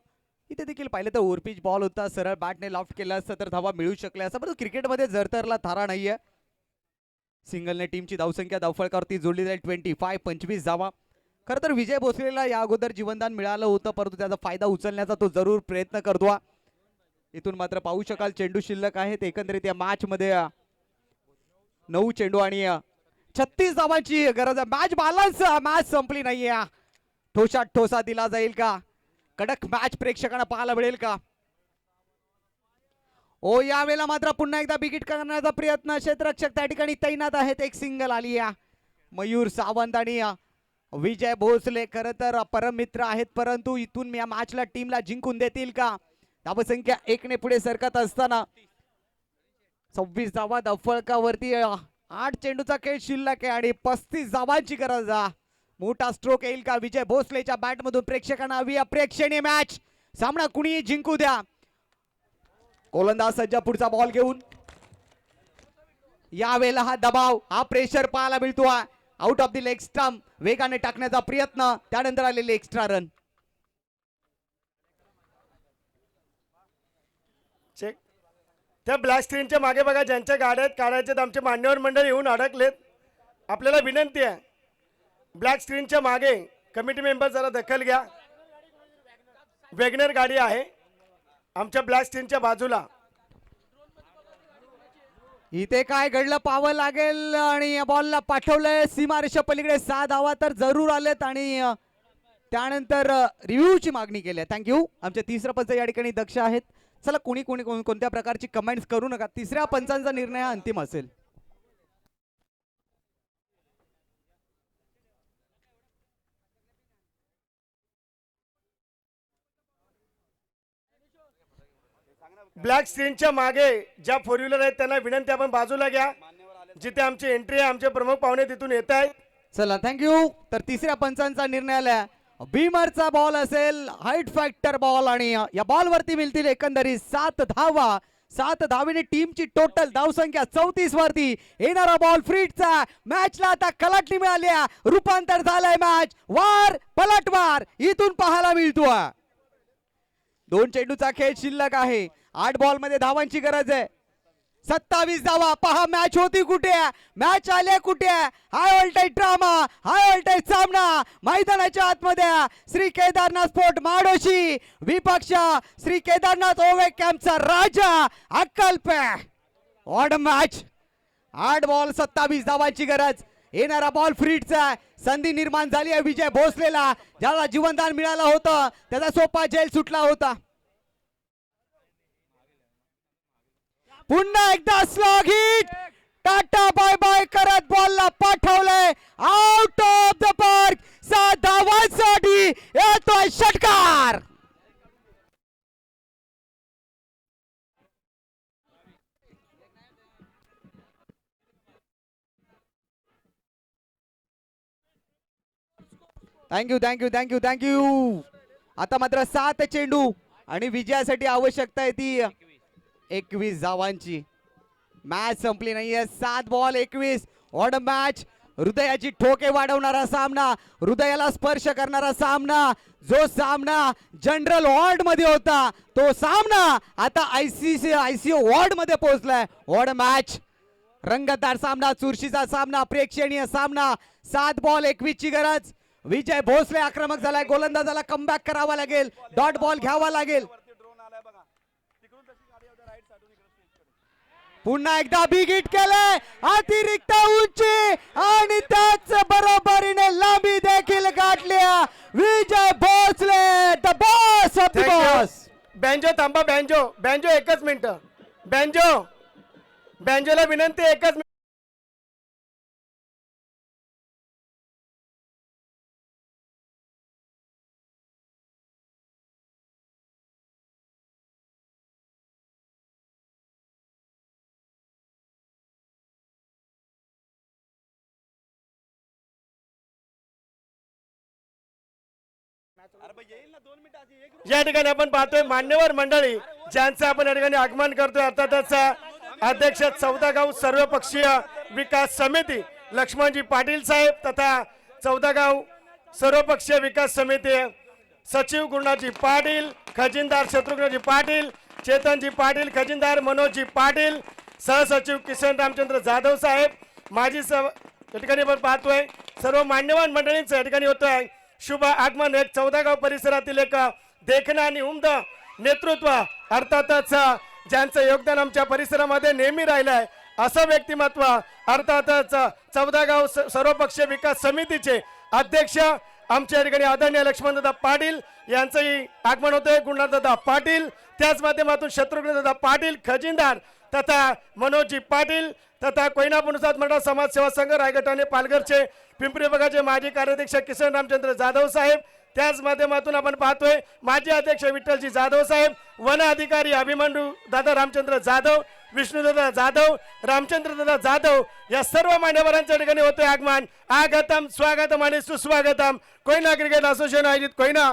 इथे देखील पाहिलं तर ओव्हरपिच बॉल होता. सरळ बॅटने लॉफ्ट केला असता तर धावा मिळू शकल्या असता, परंतु क्रिकेटमध्ये जरतरला थारा नाहीये. सिंगलने टीमची धावसंख्या धावफळकावरती जोडली जाईल 25 धावा. खरं तर विजय भोसलेला या अगोदर जीवनदान मिळालं होतं, परंतु त्याचा फायदा उचलण्याचा तो जरूर प्रयत्न करतो. इथून मात्र पाहू शकाल चेंडू शिल्लक आहेत. एकंदरीत या मॅच मध्ये 9 चेंडू आणि 36 धावांची गरज आहे. Match balance. मॅच संपली नाहीये. ठोसा दिला जाईल का? कडक मॅच प्रेक्षकांना पाहायला मिळेल का? ओ यावेळेला मात्र पुन्हा एकदा बिगिट करण्याचा प्रयत्न, क्षेत्ररक्षक त्या ठिकाणी तैनात आहेत. एक सिंगल आली या मयूर सावंत आणि विजय भोसले खरं तर परम मित्र आहेत, परंतु इथून या मॅचला टीमला जिंकून देतील का? धावसंख्या 1 ने पुढे सरकत असताना 26 धावा फलकावरती 8 चेंडूचा खेळ शिल्लक आहे आणि 35 धावांची गरज आहे. मोठा स्ट्रोक येईल का विजय भोसलेच्या बॅट मधून? प्रेक्षकांना हवी अप्रेक्षणीय मॅच, सामना कुणीही जिंकू द्या. गोलंदाज सज्ज पुढचा बॉल घेऊन. यावेळेला हा दबाव, हा प्रेशर पाहायला मिळतो. Out of the leg stump वेगाने टाकण्याचा प्रयत्न, त्यानंतर आलेले एक्स्ट्रा रन. चेक. त्या ब्लॅक स्क्रीनच्या मागे बघा, ज्यांच्या गाड्या काढायच्यात आमचे मान्यवर मंडळ येऊन अडकलेत. आपल्याला विनंती आहे, ब्लॅक स्क्रीनच्या मागे कमिटी मेंबर जरा दखल घ्या. वेगनर गाडी आहे आमच्या ब्लॅक स्क्रीनच्या बाजूला. इथे काय घडलं पाहावं लागेल आणि या बॉलला पाठवलंय सीमारेषा पलीकडे. 6 धावा तर जरूर आलेत आणि त्यानंतर रिव्ह्यूची मागणी केली आहे. थँक्यू. आमचे तिसरे पंच या ठिकाणी दक्ष आहेत. चला कोणी कोणत्या प्रकारची कमेंट्स करू नका, तिसऱ्या पंचांचा निर्णय हा अंतिम असेल. ब्लॅक स्क्रीनच्या मागे ज्या 4 व्हीलर आहेत त्यांना विनंती, आपण बाजूला घ्या. जिथे आमची एंट्री आहे, आमचे प्रमुख पाहुणे तिथून येत आहेत. चला थँक्यू. तर तिसऱ्या पंचांचा निर्णय आला. बीमरचा बॉल असेल, हाईट फॅक्टर बॉल आणि या बॉल वरती मिळतील एकंदरीत 7 धावा. 7 धावेने टीमची टोटल धावसंख्या 34 वरती. येणारा बॉल फ्रीटचा. मॅचला आता कलाटणी मिळाली, रूपांतर झालंय मॅच वार पलटवार इथून पाहायला मिळतो. 2 चेंडूचा खेळ शिल्लक आहे. 8 बॉल मध्ये धावांची गरज आहे. 27 धावा. पहा मॅच होती कुठे, मॅच आल्या कुठे. High voltage drama, high voltage सामना मैदानाच्या आतमध्ये. श्री केदारनाथ स्पोर्ट माडोशी विपक्ष श्री केदारनाथ ओवे कॅम्पचा राजा अक्कलपे. Odd match. 8 बॉल 27 धावांची गरज. येणारा बॉल फ्रीटचा. संधी निर्माण झाली आहे विजय भोसलेला, ज्याला जीवनदान मिळालं होतं, त्याचा सोपा जेल सुटला होता. पुन्हा एकदा slog hit. Tata bye bye करत बॉलला पाठवलंय आउट ऑफ द पार्क. 7 धावांसाठी येतोय षटकार. थँक्यू. आता मात्र 7 चेंडू आणि विजयासाठी आवश्यकता आहे ती 21 धावांची. मॅच संपली नाहीये. 7 बॉल 21. Odd match. हृदयाची ठोके वाढवणारा सामना, हृदयाला स्पर्श करणारा सामना. जो सामना जनरल वॉर्ड मध्ये होता, तो सामना आता आयसीयू वॉर्ड मध्ये पोहोचलाय. Odd match. रंगतदार सामना, चुरशीचा सामना, प्रेक्षणीय सामना. 7 बॉल 21 ची गरज. विजय भोसले आक्रमक झालाय. गोलंदाजाला कमबॅक करावा लागेल, डॉट बॉल घ्यावा लागेल. पुन्हा एकदा बिग हिट केलंय. अतिरिक्त उंची आणि त्याच बरोबरीने लांबी देखील गाठली. Vijay Bhosale the boss of the boss. Banjo थांबा, बँजो एकच मिनिट. बँजोला विनंती, एकच मिनिट. या ठिकाणी आपण पाहतोय मान्यवर मंडळी ज्यांचं आपण या ठिकाणी आगमन करतोय. अर्थातच अध्यक्ष चौदागाव सर्वपक्षीय विकास समिती लक्ष्मणजी पाटील साहेब तथा चौदागाव सर्वपक्षीय विकास समिती सचिव गुरुनाथजी पाटील, खजिनदार शत्रुघ्नजी पाटील, चेतनजी पाटील, खजिनदार मनोजजी पाटील, सहसचिव किसन रामचंद्र जाधव साहेब, माजी या ठिकाणी आपण पाहतोय सर्व मान्यवान मंडळींचं या ठिकाणी होतोय शुभ आगमन. एक चौदागाव परिसरातील एक देखणं आणि उमद नेतृत्व, अर्थातच ज्यांचं योगदान आमच्या परिसरामध्ये नेहमी राहिलं आहे असं व्यक्तिमत्व, अर्थातच चौदागाव सर्वपक्षीय विकास समितीचे अध्यक्ष आमच्या या ठिकाणी आदरणीय लक्ष्मणदादा पाटील यांचंही आगमन होतंय. गुणनाथदादा पाटील त्याच माध्यमातून शत्रुघ्न दादा पाटील खजिनदार तथा मनोजी पाटील तथा कोयना पुनसाद मंडळ समाज सेवा संघ रायगड ठाणे पालघरचे पिंपरी विभागाचे माजी कार्याध्यक्ष किसन रामचंद्र जाधव साहेब, त्याच माध्यमातून आपण पाहतोय माजी अध्यक्ष विठ्ठलजी जाधव साहेब, वन अधिकारी अभिमन्यू दादा रामचंद्र जाधव, विष्णुदादा जाधव, रामचंद्र दादा जाधव या सर्व मान्यवरांच्या ठिकाणी होते आगमन. आगतम स्वागतम आणि सुस्वागतम. कोयना क्रिकेट असोसिएशन आयोजित कोयना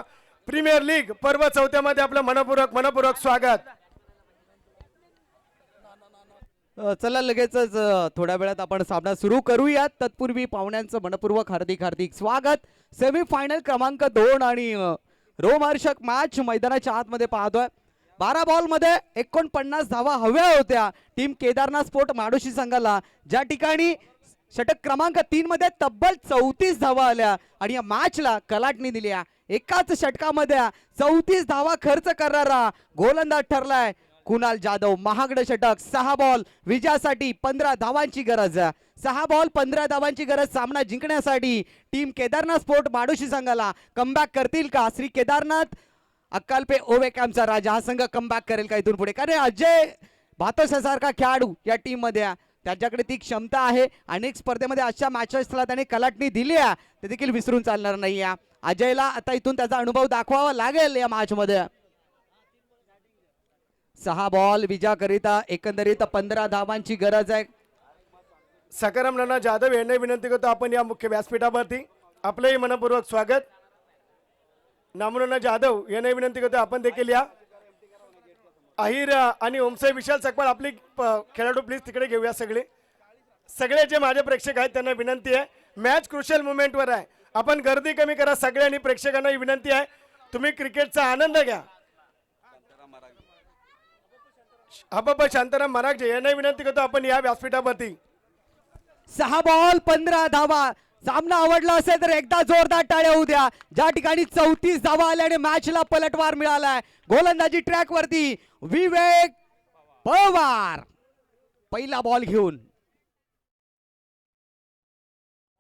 प्रीमियर लीग पर्व 4 मध्ये आपलं मनपूर्वक स्वागत. चला लगेचच थोड्या वेळात आपण सामना सुरू करूयात. तत्पूर्वी पाहुण्यांचं मनपूर्वक हार्दिक स्वागत. सेमीफायनल क्रमांक 2 आणि रोमहर्षक मॅच मैदानाच्या आतमध्ये पाहतोय. 12 बॉल मध्ये 49 धावा हव्या होत्या टीम केदारनाथ स्पोर्ट माडोशी संघाला, ज्या ठिकाणी षटक क्रमांक 3 मध्ये तब्बल 34 धावा आल्या आणि या मॅचला कलाटणी दिल्या. एकाच षटकामध्ये 34 धावा खर्च करणारा गोलंदाज ठरलाय कुणाल जाधव. महागड षटक. 6 बॉल विजयासाठी 15 धावांची गरज. 6 बॉल 15 धावांची गरज सामना जिंकण्यासाठी टीम केदारनाथ स्पोर्ट माडोशी संघाला. कमबॅक करतील का श्री केदारनाथ अक्कालपे ओवे कॅम्पचा राजा हा संघ कमबॅक करेल का इथून पुढे? कारण अजय भातोसारखा खेळाडू या टीम मध्ये त्याच्याकडे ती क्षमता आहे. अनेक स्पर्धेमध्ये अशा मॅचेसला त्याने कलाटणी दिली आहे, ते देखील विसरून चालणार नाही. अजयला आता इथून त्याचा अनुभव दाखवावा लागेल या मॅच मध्ये. 6 बॉल विजयाकरिता एकंदरीत 15 धावांची गरज आहे. सकाराम नाना जाधव यांना विनंती करतो आपण या मुख्य व्यासपीठावरती. आपलंही मनपूर्वक स्वागत. नामुनाना जाधव यांना विनंती करतो आपण देखील या. अहिर आणि ओमसाई विशाल सकपाळ आपली खेळाडू प्लीज तिकडे घेऊया. सगळे जे माझे प्रेक्षक आहेत त्यांना विनंती आहे, मॅच क्रुशियल मुवमेंटवर आहे, आपण गर्दी कमी करा. सगळ्यांनी प्रेक्षकांना विनंती आहे, तुम्ही क्रिकेटचा आनंद घ्या. बाबा शांताराम मराठे यांना विनंती करतो आपण या व्यासपीठावरती. 6 बॉल 15 धावा. सामना आवडला असेल तर एकदा जोरदार टाळ्या होऊ द्या. ज्या ठिकाणी 34 धावा आल्याने मॅचला पलटवार मिळालाय. गोलंदाजी ट्रॅक वरती विवेक पवार पहिला बॉल घेऊन.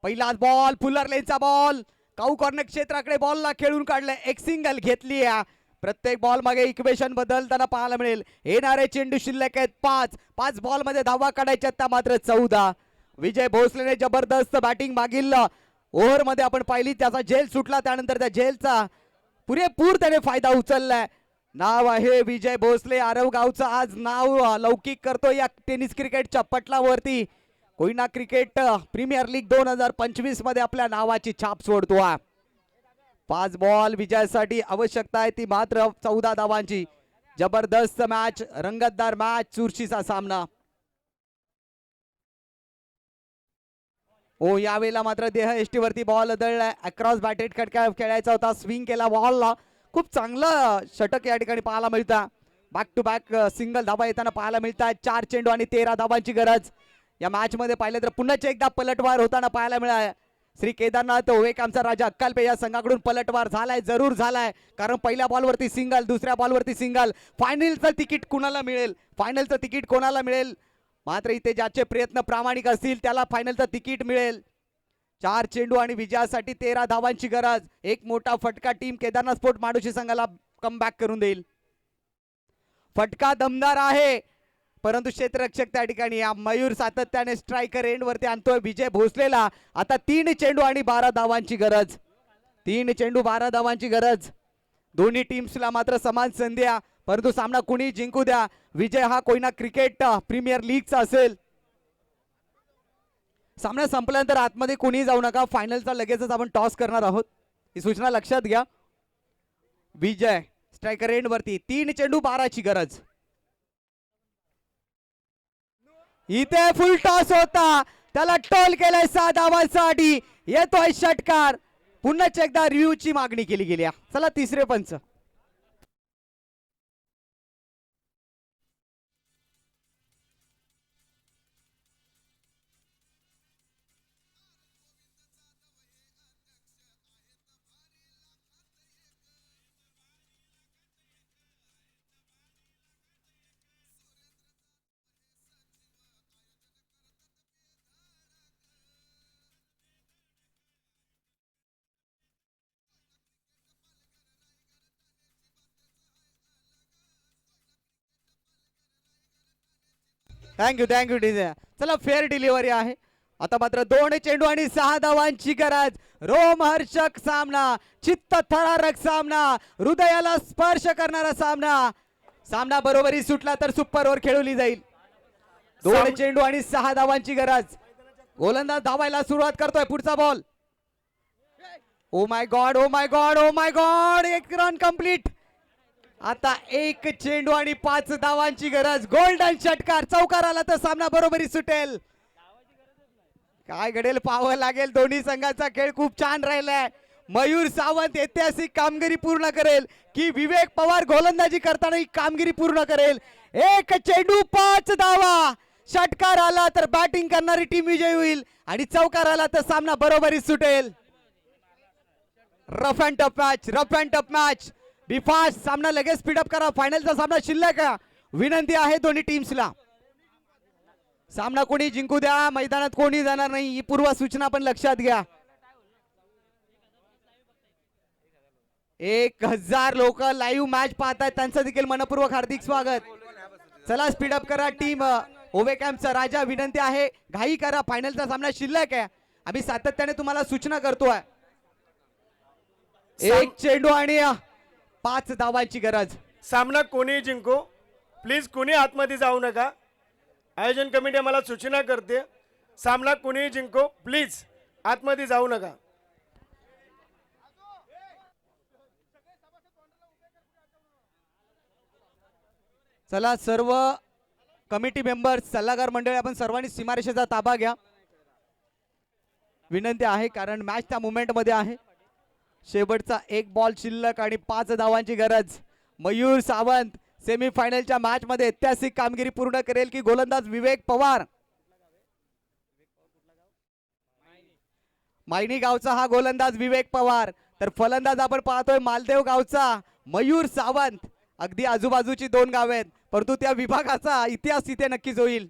पहिलाच बॉल फुलर लेनचा बॉल काऊ कॉर्नर क्षेत्राकडे बॉलला खेळून काढलाय. एक सिंगल घेतली. प्रत्येक बॉल मागे इक्वेशन बदलताना पाहायला मिळेल. येणारे चेंडू शिल्लक आहेत 5 बॉल मध्ये धावा काढायच्या त्या मात्र 14. विजय भोसलेने जबरदस्त बॅटिंग मागील ओव्हर मध्ये आपण पाहिली, त्याचा झेल सुटला, त्यानंतर त्या झेलचा पुरेपूर त्याने फायदा उचललाय. नाव आहे विजय भोसले. आरव गावचं आज नाव लौकिक करतो या टेनिस क्रिकेटच्या पटलावरती. कोयना क्रिकेट प्रीमियर लीग 2025 मध्ये आपल्या नावाची छाप सोडतो. 5 बॉल विजयासाठी आवश्यकता आहे ती मात्र 14 धावांची. जबरदस्त मॅच, रंगतदार मॅच, चुरशीचा सामना. ओ यावेळेला मात्र देह एष्टी वरती बॉल अदळलाय. अक्रॉस बॅटेड खटका खेळायचा होता, स्विंग केला बॉलला. खूप चांगलं षटक या ठिकाणी पाहायला मिळतं. बॅक टू बॅक सिंगल धावा येताना पाहायला मिळतात. 4 चेंडू आणि 13 धावांची गरज. या मॅच मध्ये पाहिलं तर पुन्हा एकदा पलटवार होताना पाहायला मिळाला. श्री केदारनाथ ओवेक आमचा राजा अक्कालपे या संघाकडून पलटवार झालाय, जरूर झालाय. कारण पहिल्या बॉलवरती सिंगल, दुसऱ्या बॉलवरती सिंगल. फायनलचं तिकीट कुणाला मिळेल? फायनलचं तिकीट कोणाला मिळेल? मात्र इथे ज्याचे प्रयत्न प्रामाणिक असतील त्याला फायनलचं तिकीट मिळेल. 4 चेंडू आणि विजयासाठी 13 धावांची गरज. एक मोठा फटका टीम केदारनाथ स्पोर्ट माडोशी संघाला कमबॅक करून देईल. फटका दमदार आहे, परंतु क्षेत्ररक्षक त्या ठिकाणी मयूर सातत्याने स्ट्रायकर एंड वरती आणतोय विजय भोसलेला. आता 3 चेंडू आणि 12 धावांची गरज. 3 चेंडू 12 धावांची गरज. दोन्ही टीम्सला मात्र समान संधी आहे, परंतु सामना कुणी जिंकू द्या, विजय हा कोयना क्रिकेट प्रीमियर लीगचा असेल. सामना संपल्यानंतर आतमध्ये कुणी जाऊ नका. फायनलचा लगेचच आपण टॉस करणार आहोत, ही सूचना लक्षात घ्या. विजय स्ट्रायकर एंड वरती 3 चेंडू 12 ची गरज. इथे फुल टॉस होता, त्याला टोल केलाय 6 धावांसाठी. येतोय षटकार. पुन्हा एकदा रिव्ह्यूची मागणी केली गेली. चला तिसरे पंच. Thank you DJ. चला फेअर डिलिव्हरी आहे. आता मात्र 2 चेंडू आणि 6 धावांची गरज. रोमहर्षक सामना, चित्त थरारक सामना, हृदयाला स्पर्श करणारा सामना. सामना बरोबरी सुटला तर सुपर ओव्हर खेळवली जाईल. 2 चेंडू आणि 6 धावांची गरज. गोलंदाज धावायला सुरुवात करतोय. पुढचा ball. Oh my God, oh my God, oh my God. 1 run complete. आता 1 चेंडू आणि 5 धावांची गरज. गोल्डन षटकार. चौकार आला तर सामना बरोबरी सुटेल. काय घडेल पाहावं लागेल. दोन्ही संघाचा खेळ खूप छान राहिलाय. मयूर सावंत ऐतिहासिक कामगिरी पूर्ण करेल की विवेक पवार गोलंदाजी करताना ही कामगिरी पूर्ण करेल. 1 चेंडू 5 धावा. षटकार आला तर बॅटिंग करणारी टीम विजयी होईल आणि चौकार आला तर सामना बरोबरी सुटेल. Rough and tough match, rough and tough match. Be fast. सामना लगेच स्पीडअप करा. फायनलचा सामना शिल्लक आहे. विनंती आहे दोन्ही टीम्सला. सामना कोणी जिंकू द्या. मैदानात कोणी जाणार नाही ही पूर्व सूचना पण लक्षात घ्या. 1000 लोक लाईव्ह मॅच पाहतायत. त्यांचं देखील मनपूर्वक हार्दिक स्वागत. चला स्पीडअप करा टीम ओवे कॅम्पचा राजा. विनंती आहे घाई करा. फायनलचा सामना शिल्लक आहे. आम्ही सातत्याने तुम्हाला सूचना करतोय. 1 चेंडू आणि 5 धावांची गरज. सामना कोणी जिंको, प्लीज कोणी आतमध्ये जाऊ नका. आयोजन कमिटी आम्हाला सूचना करते, सामना कोणी जिंको, प्लीज आतमध्ये जाऊ नका. चला सर्व कमिटी मेंबर्स, सल्लागार मंडळी, आपण सर्वांनी सीमारेषेचा ताबा घ्या. विनंती आहे कारण मॅच त्या मुवमेंट मध्ये आहे. शेवटचा 1 बॉल शिल्लक आणि 5 धावांची गरज. मयूर सावंत सेमीफायनलच्या मॅच मध्ये ऐतिहासिक कामगिरी पूर्ण करेल की गोलंदाज विवेक पवार. मायनी गावचा हा गोलंदाज विवेक पवार. तर फलंदाज आपण पाहतोय मालदेव गावचा मयूर सावंत. अगदी आजूबाजूची 2 गावे आहेत परंतु त्या विभागाचा इतिहास इथे नक्कीच होईल.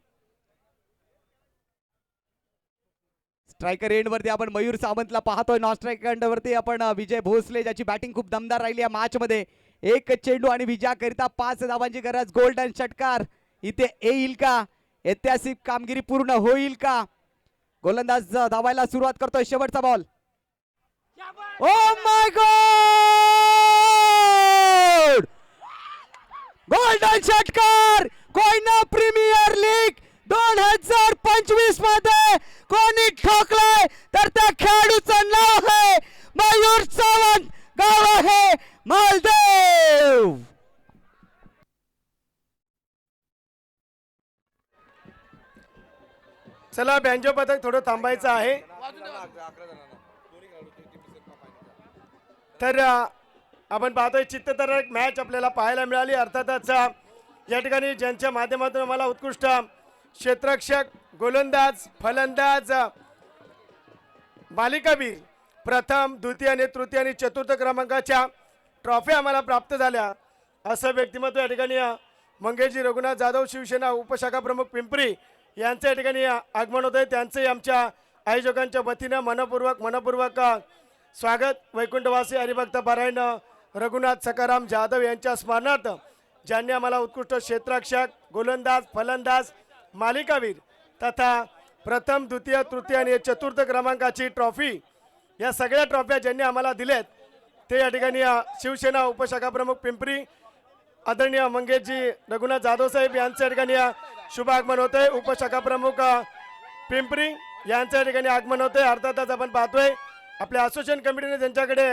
स्ट्रायकर एंड वरती आपण मयूर सावंतला पाहतोय. नॉन स्ट्रायकर एंड वरती आपण विजय भोसले, ज्याची बॅटिंग खूप दमदार राहिली या मॅच मध्ये. 1 चेंडू आणि विजयाकरिता 5 धावांची गरज. गोल्डन षटकार इथे येईल का? ऐतिहासिक कामगिरी पूर्ण होईल का? गोलंदाज धावायला सुरुवात करतोय. शेवटचा ball. Oh my God, golden षटकार. कोयना प्रीमियर लीग 2025 मध्ये कोणी ठोकलाय तर त्या खेळाडूचं नाव आहे मयूर सावंत. गाव आहे मालदेव. चला बँजो पथक थोडं थांबायचं आहे. तर आपण पाहतोय चित्तथरारक मॅच आपल्याला पाहायला मिळाली. अर्थातच या ठिकाणी ज्यांच्या माध्यमातून आम्हाला उत्कृष्ट क्षेत्ररक्षक, गोलंदाज, फलंदाज, मालिकावीर, प्रथम, द्वितीय आणि तृतीय आणि चतुर्थ क्रमांकाच्या ट्रॉफी आम्हाला प्राप्त झाल्या, असं व्यक्तिमत्व या ठिकाणी मंगेशजी रघुनाथ जाधव, शिवसेना उपशाखा प्रमुख पिंपरी यांच्या या ठिकाणी आगमन होत आहे. त्यांचंही आमच्या आयोजकांच्या वतीनं मनपूर्वक स्वागत. वैकुंठवासी हरिभक्त पारायण रघुनाथ सकाराम जाधव यांच्या स्मरणार्थ ज्यांनी आम्हाला उत्कृष्ट क्षेत्ररक्षक, गोलंदाज, फलंदाज, मालिकावीर तथा प्रथम, द्वितीय, तृतीय आणि चतुर्थ क्रमांकाची ट्रॉफी, या सगळ्या ट्रॉफ्या ज्यांनी आम्हाला दिल्यात ते या ठिकाणी शिवसेना उपशाखा प्रमुख पिंपरी आदरणीय मंगेशजी रघुनाथ जाधव साहेब यांच्या या ठिकाणी शुभ आगमन होते. उपशाखा प्रमुख पिंपरी यांच्या या ठिकाणी आगमन होते. अर्थातच आपण पाहतोय आपल्या असोसिएशन कमिटीने त्यांच्याकडे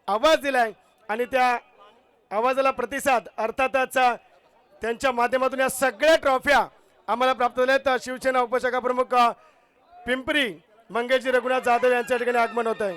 आवाज दिलाय आणि त्या आवाजाला प्रतिसाद अर्थातच त्यांच्या माध्यमातून या सगळ्या ट्रॉफ्या आम्हाला प्राप्त झाल्यात. शिवसेना उपशाखा प्रमुख पिंपरी मंगेशजी रघुनाथ जाधव यांच्या ठिकाणी आगमन होत आहे.